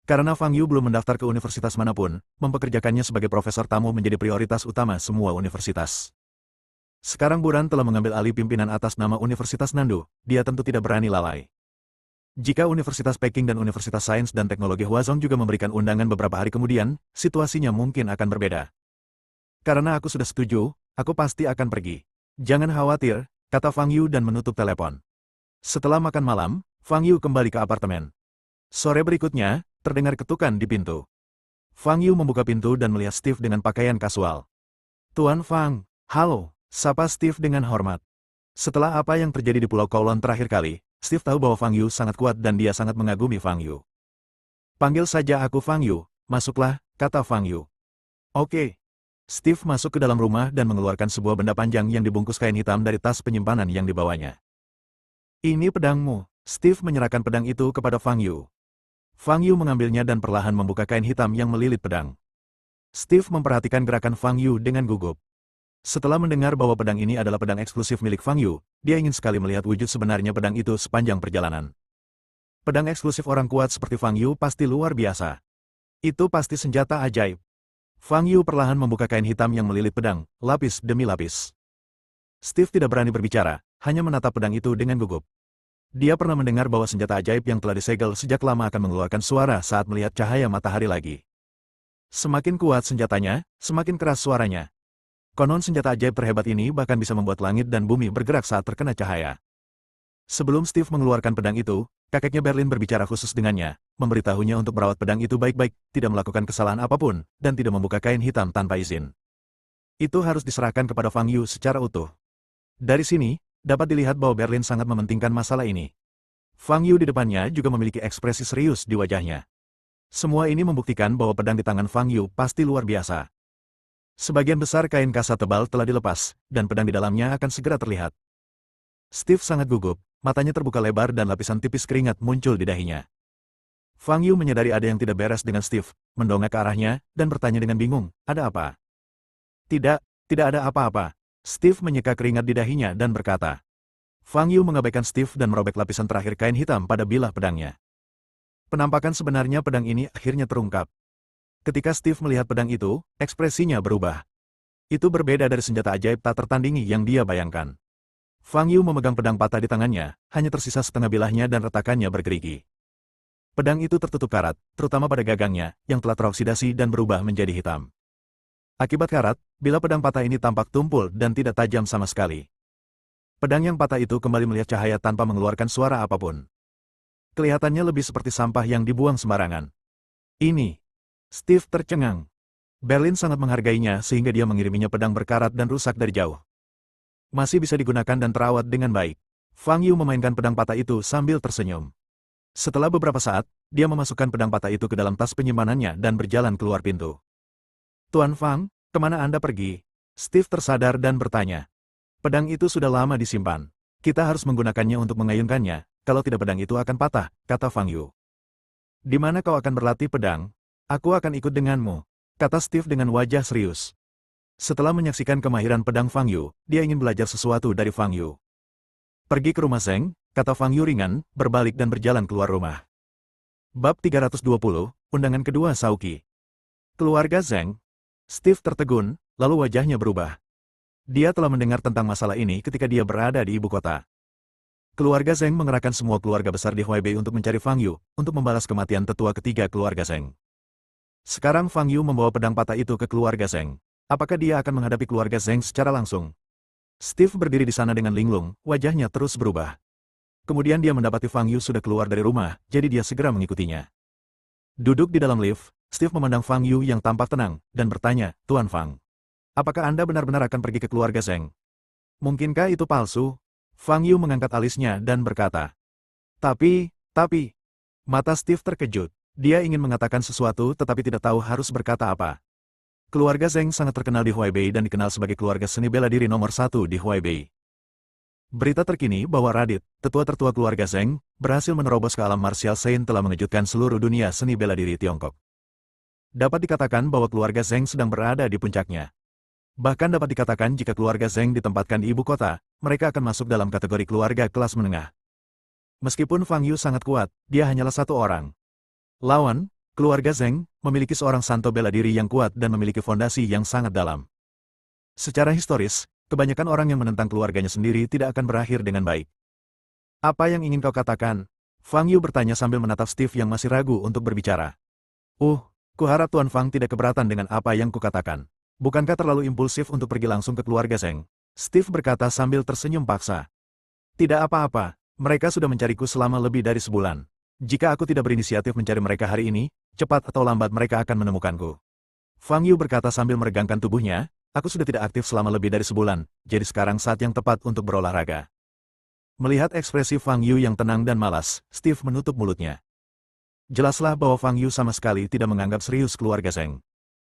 Karena Fang Yu belum mendaftar ke universitas manapun, mempekerjakannya sebagai profesor tamu menjadi prioritas utama semua universitas. Sekarang Buran telah mengambil alih pimpinan atas nama Universitas Nandu, dia tentu tidak berani lalai. Jika Universitas Peking dan Universitas Sains dan Teknologi Huazhong juga memberikan undangan beberapa hari kemudian, situasinya mungkin akan berbeda. Karena aku sudah setuju, aku pasti akan pergi. Jangan khawatir, kata Fang Yu dan menutup telepon. Setelah makan malam, Fang Yu kembali ke apartemen. Sore berikutnya, terdengar ketukan di pintu. Fang Yu membuka pintu dan melihat Steve dengan pakaian kasual. Tuan Fang, halo, sapa Steve dengan hormat. Setelah apa yang terjadi di Pulau Kowloon terakhir kali, Steve tahu bahwa Fang Yu sangat kuat dan dia sangat mengagumi Fang Yu. Panggil saja aku Fang Yu, masuklah, kata Fang Yu. Oke. Steve masuk ke dalam rumah dan mengeluarkan sebuah benda panjang yang dibungkus kain hitam dari tas penyimpanan yang dibawanya. Ini pedangmu. Steve menyerahkan pedang itu kepada Fang Yu. Fang Yu mengambilnya dan perlahan membuka kain hitam yang melilit pedang. Steve memperhatikan gerakan Fang Yu dengan gugup. Setelah mendengar bahwa pedang ini adalah pedang eksklusif milik Fang Yu, dia ingin sekali melihat wujud sebenarnya pedang itu sepanjang perjalanan. Pedang eksklusif orang kuat seperti Fang Yu pasti luar biasa. Itu pasti senjata ajaib. Fang Yu perlahan membuka kain hitam yang melilit pedang, lapis demi lapis. Steve tidak berani berbicara, hanya menatap pedang itu dengan gugup. Dia pernah mendengar bahwa senjata ajaib yang telah disegel sejak lama akan mengeluarkan suara saat melihat cahaya matahari lagi. Semakin kuat senjatanya, semakin keras suaranya. Konon senjata ajaib terhebat ini bahkan bisa membuat langit dan bumi bergerak saat terkena cahaya. Sebelum Steve mengeluarkan pedang itu, kakeknya Berlin berbicara khusus dengannya, memberitahunya untuk merawat pedang itu baik-baik, tidak melakukan kesalahan apapun, dan tidak membuka kain hitam tanpa izin. Itu harus diserahkan kepada Fang Yu secara utuh. Dari sini, dapat dilihat bahwa Berlin sangat mementingkan masalah ini. Fang Yu di depannya juga memiliki ekspresi serius di wajahnya. Semua ini membuktikan bahwa pedang di tangan Fang Yu pasti luar biasa. Sebagian besar kain kasa tebal telah dilepas, dan pedang di dalamnya akan segera terlihat. Steve sangat gugup, matanya terbuka lebar dan lapisan tipis keringat muncul di dahinya. Fang Yu menyadari ada yang tidak beres dengan Steve, mendongak ke arahnya, dan bertanya dengan bingung, ada apa? Tidak, tidak ada apa-apa. Steve menyeka keringat di dahinya dan berkata. Fang Yu mengabaikan Steve dan merobek lapisan terakhir kain hitam pada bilah pedangnya. Penampakan sebenarnya pedang ini akhirnya terungkap. Ketika Steve melihat pedang itu, ekspresinya berubah. Itu berbeda dari senjata ajaib tak tertandingi yang dia bayangkan. Fang Yu memegang pedang patah di tangannya, hanya tersisa setengah bilahnya dan retakannya bergerigi. Pedang itu tertutup karat, terutama pada gagangnya, yang telah teroksidasi dan berubah menjadi hitam. Akibat karat, bilah pedang patah ini tampak tumpul dan tidak tajam sama sekali. Pedang yang patah itu kembali melihat cahaya tanpa mengeluarkan suara apapun. Kelihatannya lebih seperti sampah yang dibuang sembarangan. Ini. Steve tercengang. Berlin sangat menghargainya sehingga dia mengiriminya pedang berkarat dan rusak dari jauh. Masih bisa digunakan dan terawat dengan baik. Fang Yu memainkan pedang patah itu sambil tersenyum. Setelah beberapa saat, dia memasukkan pedang patah itu ke dalam tas penyimpanannya dan berjalan keluar pintu. Tuan Fang, kemana Anda pergi? Steve tersadar dan bertanya. Pedang itu sudah lama disimpan. Kita harus menggunakannya untuk mengayunkannya, kalau tidak pedang itu akan patah, kata Fang Yu. Di mana kau akan berlatih pedang? Aku akan ikut denganmu, kata Steve dengan wajah serius. Setelah menyaksikan kemahiran pedang Fang Yu, dia ingin belajar sesuatu dari Fang Yu. Pergi ke rumah Zheng, kata Fang Yu ringan, berbalik dan berjalan keluar rumah. Bab 320, Undangan Kedua Sauki. Keluarga Zheng. Steve tertegun, lalu wajahnya berubah. Dia telah mendengar tentang masalah ini ketika dia berada di ibu kota. Keluarga Zheng mengerahkan semua keluarga besar di Huaibei untuk mencari Fang Yu, untuk membalas kematian tetua ketiga keluarga Zheng. Sekarang Fang Yu membawa pedang patah itu ke keluarga Zheng. Apakah dia akan menghadapi keluarga Zheng secara langsung? Steve berdiri di sana dengan linglung, wajahnya terus berubah. Kemudian dia mendapati Fang Yu sudah keluar dari rumah, jadi dia segera mengikutinya. Duduk di dalam lift, Steve memandang Fang Yu yang tampak tenang, dan bertanya, Tuan Fang. Apakah Anda benar-benar akan pergi ke keluarga Zheng? Mungkinkah itu palsu? Fang Yu mengangkat alisnya dan berkata. Tapi, mata Steve terkejut. Dia ingin mengatakan sesuatu tetapi tidak tahu harus berkata apa. Keluarga Zheng sangat terkenal di Huaibei dan dikenal sebagai keluarga seni bela diri nomor 1 di Huaibei. Berita terkini bahwa Radit, tetua tertua keluarga Zheng, berhasil menerobos ke alam martial Sein telah mengejutkan seluruh dunia seni bela diri Tiongkok. Dapat dikatakan bahwa keluarga Zheng sedang berada di puncaknya. Bahkan dapat dikatakan jika keluarga Zheng ditempatkan di ibu kota, mereka akan masuk dalam kategori keluarga kelas menengah. Meskipun Fang Yu sangat kuat, dia hanyalah satu orang. Lawan, keluarga Zheng, memiliki seorang santo bela diri yang kuat dan memiliki fondasi yang sangat dalam. Secara historis, kebanyakan orang yang menentang keluarganya sendiri tidak akan berakhir dengan baik. Apa yang ingin kau katakan? Fang Yu bertanya sambil menatap Steve yang masih ragu untuk berbicara. Kuharap Tuan Fang tidak keberatan dengan apa yang kukatakan. Bukankah terlalu impulsif untuk pergi langsung ke keluarga Zheng? Steve berkata sambil tersenyum paksa. Tidak apa-apa, mereka sudah mencariku selama lebih dari sebulan. Jika aku tidak berinisiatif mencari mereka hari ini, cepat atau lambat mereka akan menemukanku. Fang Yu berkata sambil meregangkan tubuhnya, aku sudah tidak aktif selama lebih dari sebulan, jadi sekarang saat yang tepat untuk berolahraga. Melihat ekspresi Fang Yu yang tenang dan malas, Steve menutup mulutnya. Jelaslah bahwa Fang Yu sama sekali tidak menganggap serius keluarga Zheng.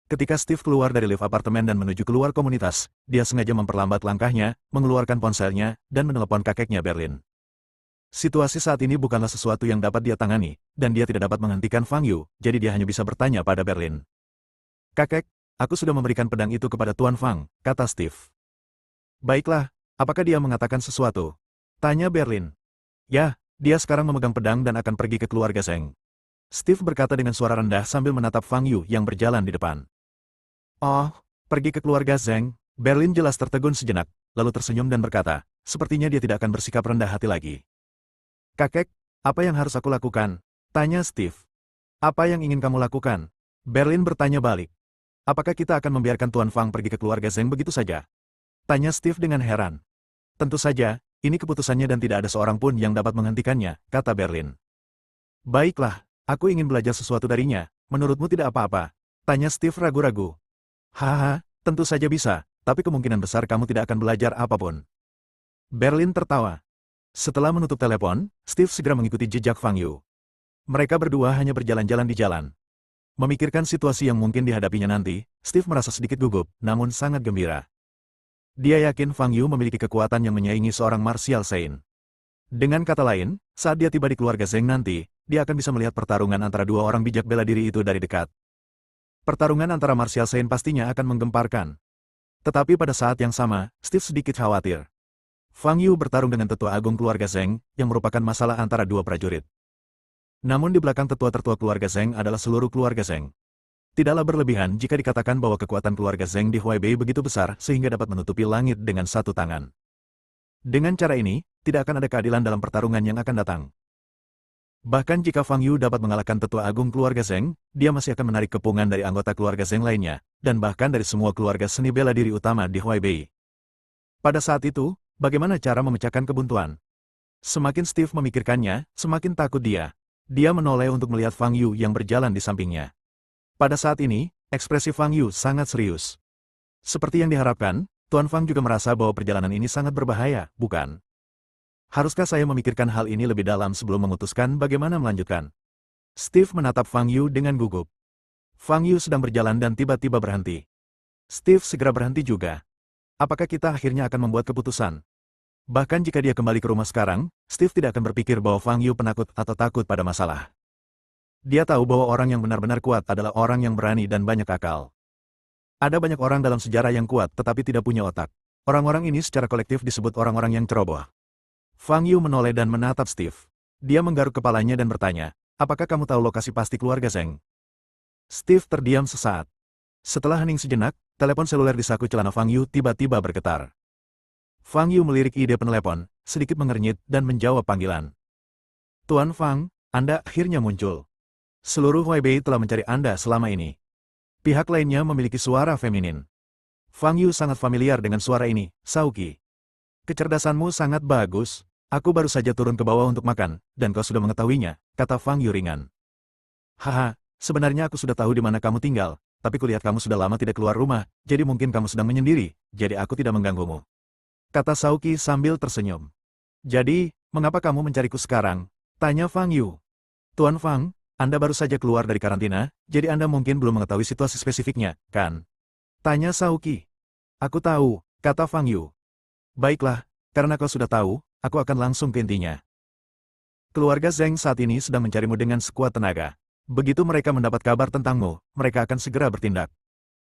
Ketika Steve keluar dari lift apartemen dan menuju keluar komunitas, dia sengaja memperlambat langkahnya, mengeluarkan ponselnya, dan menelepon kakeknya Berlin. Situasi saat ini bukanlah sesuatu yang dapat dia tangani, dan dia tidak dapat menghentikan Fang Yu, jadi dia hanya bisa bertanya pada Berlin. Kakek, aku sudah memberikan pedang itu kepada Tuan Fang, kata Steve. Baiklah, apakah dia mengatakan sesuatu? Tanya Berlin. Ya, dia sekarang memegang pedang dan akan pergi ke keluarga Zheng. Steve berkata dengan suara rendah sambil menatap Fang Yu yang berjalan di depan. Oh, pergi ke keluarga Zheng? Berlin jelas tertegun sejenak, lalu tersenyum dan berkata, sepertinya dia tidak akan bersikap rendah hati lagi. Kakek, apa yang harus aku lakukan? Tanya Steve. Apa yang ingin kamu lakukan? Berlin bertanya balik. Apakah kita akan membiarkan Tuan Fang pergi ke keluarga Zheng begitu saja? Tanya Steve dengan heran. Tentu saja, ini keputusannya dan tidak ada seorang pun yang dapat menghentikannya, kata Berlin. Baiklah, aku ingin belajar sesuatu darinya, menurutmu tidak apa-apa? Tanya Steve ragu-ragu. Haha, tentu saja bisa, tapi kemungkinan besar kamu tidak akan belajar apapun. Berlin tertawa. Setelah menutup telepon, Steve segera mengikuti jejak Fang Yu. Mereka berdua hanya berjalan-jalan di jalan. Memikirkan situasi yang mungkin dihadapinya nanti, Steve merasa sedikit gugup, namun sangat gembira. Dia yakin Fang Yu memiliki kekuatan yang menyaingi seorang martial saint. Dengan kata lain, saat dia tiba di keluarga Zheng nanti, dia akan bisa melihat pertarungan antara dua orang bijak bela diri itu dari dekat. Pertarungan antara martial saint pastinya akan menggemparkan. Tetapi pada saat yang sama, Steve sedikit khawatir. Fang Yu bertarung dengan tetua agung keluarga Zheng, yang merupakan masalah antara dua prajurit. Namun di belakang tetua tertua keluarga Zheng adalah seluruh keluarga Zheng. Tidaklah berlebihan jika dikatakan bahwa kekuatan keluarga Zheng di Huaibei begitu besar sehingga dapat menutupi langit dengan satu tangan. Dengan cara ini, tidak akan ada keadilan dalam pertarungan yang akan datang. Bahkan jika Fang Yu dapat mengalahkan tetua agung keluarga Zheng, dia masih akan menarik kepungan dari anggota keluarga Zheng lainnya, dan bahkan dari semua keluarga seni bela diri utama di Huaibei. Pada saat itu, bagaimana cara memecahkan kebuntuan? Semakin Steve memikirkannya, semakin takut dia. Dia menoleh untuk melihat Fang Yu yang berjalan di sampingnya. Pada saat ini, ekspresi Fang Yu sangat serius. Seperti yang diharapkan, Tuan Fang juga merasa bahwa perjalanan ini sangat berbahaya, bukan? Haruskah saya memikirkan hal ini lebih dalam sebelum memutuskan bagaimana melanjutkan? Steve menatap Fang Yu dengan gugup. Fang Yu sedang berjalan dan tiba-tiba berhenti. Steve segera berhenti juga. Apakah kita akhirnya akan membuat keputusan? Bahkan jika dia kembali ke rumah sekarang, Steve tidak akan berpikir bahwa Fang Yu penakut atau takut pada masalah. Dia tahu bahwa orang yang benar-benar kuat adalah orang yang berani dan banyak akal. Ada banyak orang dalam sejarah yang kuat tetapi tidak punya otak. Orang-orang ini secara kolektif disebut orang-orang yang ceroboh. Fang Yu menoleh dan menatap Steve. Dia menggaruk kepalanya dan bertanya, apakah kamu tahu lokasi pasti keluarga Zheng? Steve terdiam sesaat. Setelah hening sejenak, telepon seluler di saku celana Fang Yu tiba-tiba bergetar. Fang Yu melirik ide penelepon, sedikit mengernyit dan menjawab panggilan. Tuan Fang, Anda akhirnya muncul. Seluruh Huaibei telah mencari Anda selama ini. Pihak lainnya memiliki suara feminin. Fang Yu sangat familiar dengan suara ini, Sauki. Kecerdasanmu sangat bagus. Aku baru saja turun ke bawah untuk makan, dan kau sudah mengetahuinya, kata Fang Yu ringan. Haha, sebenarnya aku sudah tahu di mana kamu tinggal, tapi kulihat kamu sudah lama tidak keluar rumah, jadi mungkin kamu sedang menyendiri, jadi aku tidak mengganggumu. Kata Sauki sambil tersenyum. Jadi, mengapa kamu mencariku sekarang? Tanya Fang Yu. Tuan Fang, Anda baru saja keluar dari karantina, jadi Anda mungkin belum mengetahui situasi spesifiknya, kan? Tanya Sauki. Aku tahu, kata Fang Yu. Baiklah, karena kau sudah tahu, aku akan langsung ke intinya. Keluarga Zheng saat ini sedang mencarimu dengan sekuat tenaga. Begitu mereka mendapat kabar tentangmu, mereka akan segera bertindak.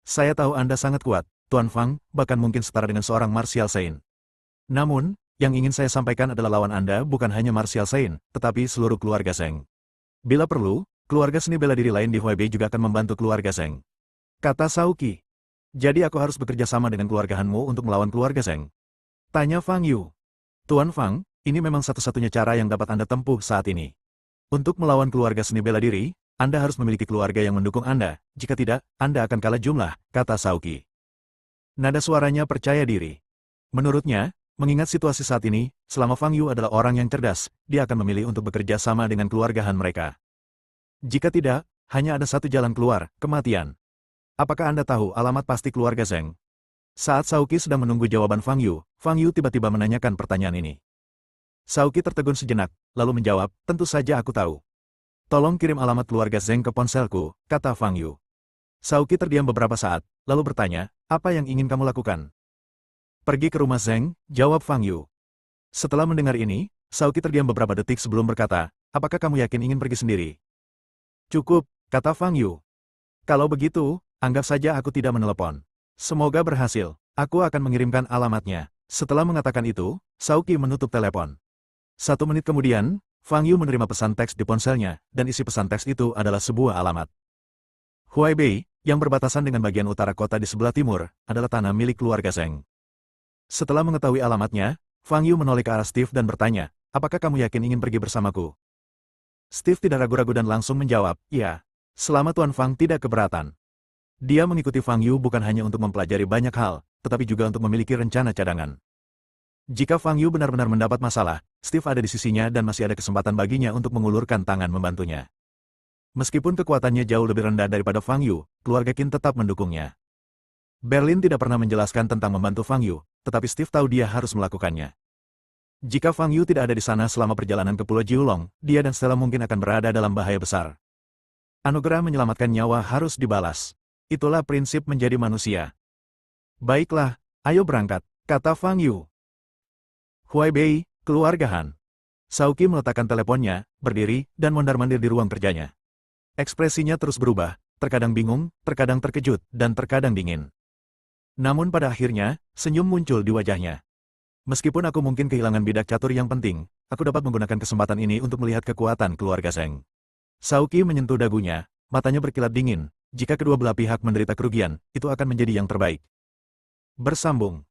Saya tahu Anda sangat kuat, Tuan Fang, bahkan mungkin setara dengan seorang martial saint. Namun, yang ingin saya sampaikan adalah lawan Anda bukan hanya martial saint, tetapi seluruh keluarga Zheng. Bila perlu, keluarga seni bela diri lain di Huaibei juga akan membantu keluarga Zheng. Kata Sauki. Jadi aku harus bekerja sama dengan keluarga Hanmu untuk melawan keluarga Zheng. Tanya Fang Yu. Tuan Fang, ini memang satu-satunya cara yang dapat Anda tempuh saat ini. Untuk melawan keluarga seni bela diri, Anda harus memiliki keluarga yang mendukung Anda. Jika tidak, Anda akan kalah jumlah, kata Sauki. Nada suaranya percaya diri. Menurutnya, mengingat situasi saat ini, selama Fang Yu adalah orang yang cerdas, dia akan memilih untuk bekerja sama dengan keluarga Han mereka. Jika tidak, hanya ada satu jalan keluar, kematian. Apakah Anda tahu alamat pasti keluarga Zheng? Saat Sauki sedang menunggu jawaban Fang Yu tiba-tiba menanyakan pertanyaan ini. Sauki tertegun sejenak, lalu menjawab, tentu saja aku tahu. Tolong kirim alamat keluarga Zheng ke ponselku, kata Fang Yu. Sauki terdiam beberapa saat, lalu bertanya, apa yang ingin kamu lakukan? Pergi ke rumah Zheng, jawab Fang Yu. Setelah mendengar ini, Sauki terdiam beberapa detik sebelum berkata, apakah kamu yakin ingin pergi sendiri? Cukup, kata Fang Yu. Kalau begitu, anggap saja aku tidak menelepon. Semoga berhasil, aku akan mengirimkan alamatnya. Setelah mengatakan itu, Sauki menutup telepon. 1 menit kemudian, Fang Yu menerima pesan teks di ponselnya, dan isi pesan teks itu adalah sebuah alamat. Huaibei, yang berbatasan dengan bagian utara kota di sebelah timur, adalah tanah milik keluarga Zheng. Setelah mengetahui alamatnya, Fang Yu menoleh ke arah Steve dan bertanya, apakah kamu yakin ingin pergi bersamaku? Steve tidak ragu-ragu dan langsung menjawab, iya. Selama Tuan Fang tidak keberatan. Dia mengikuti Fang Yu bukan hanya untuk mempelajari banyak hal, tetapi juga untuk memiliki rencana cadangan. Jika Fang Yu benar-benar mendapat masalah, Steve ada di sisinya dan masih ada kesempatan baginya untuk mengulurkan tangan membantunya. Meskipun kekuatannya jauh lebih rendah daripada Fang Yu, keluarga Qin tetap mendukungnya. Berlin tidak pernah menjelaskan tentang membantu Fang Yu, tetapi Steve tahu dia harus melakukannya. Jika Fang Yu tidak ada di sana selama perjalanan ke Pulau Jiulong, dia dan Stella mungkin akan berada dalam bahaya besar. Anugerah menyelamatkan nyawa harus dibalas. Itulah prinsip menjadi manusia. Baiklah, ayo berangkat, kata Fang Yu. Huai Bei, keluarga Han. Sauki meletakkan teleponnya, berdiri, dan mondar-mandir di ruang kerjanya. Ekspresinya terus berubah, terkadang bingung, terkadang terkejut, dan terkadang dingin. Namun pada akhirnya, senyum muncul di wajahnya. Meskipun aku mungkin kehilangan bidak catur yang penting, aku dapat menggunakan kesempatan ini untuk melihat kekuatan keluarga Zheng. Sauki menyentuh dagunya, matanya berkilat dingin. Jika kedua belah pihak menderita kerugian, itu akan menjadi yang terbaik. Bersambung.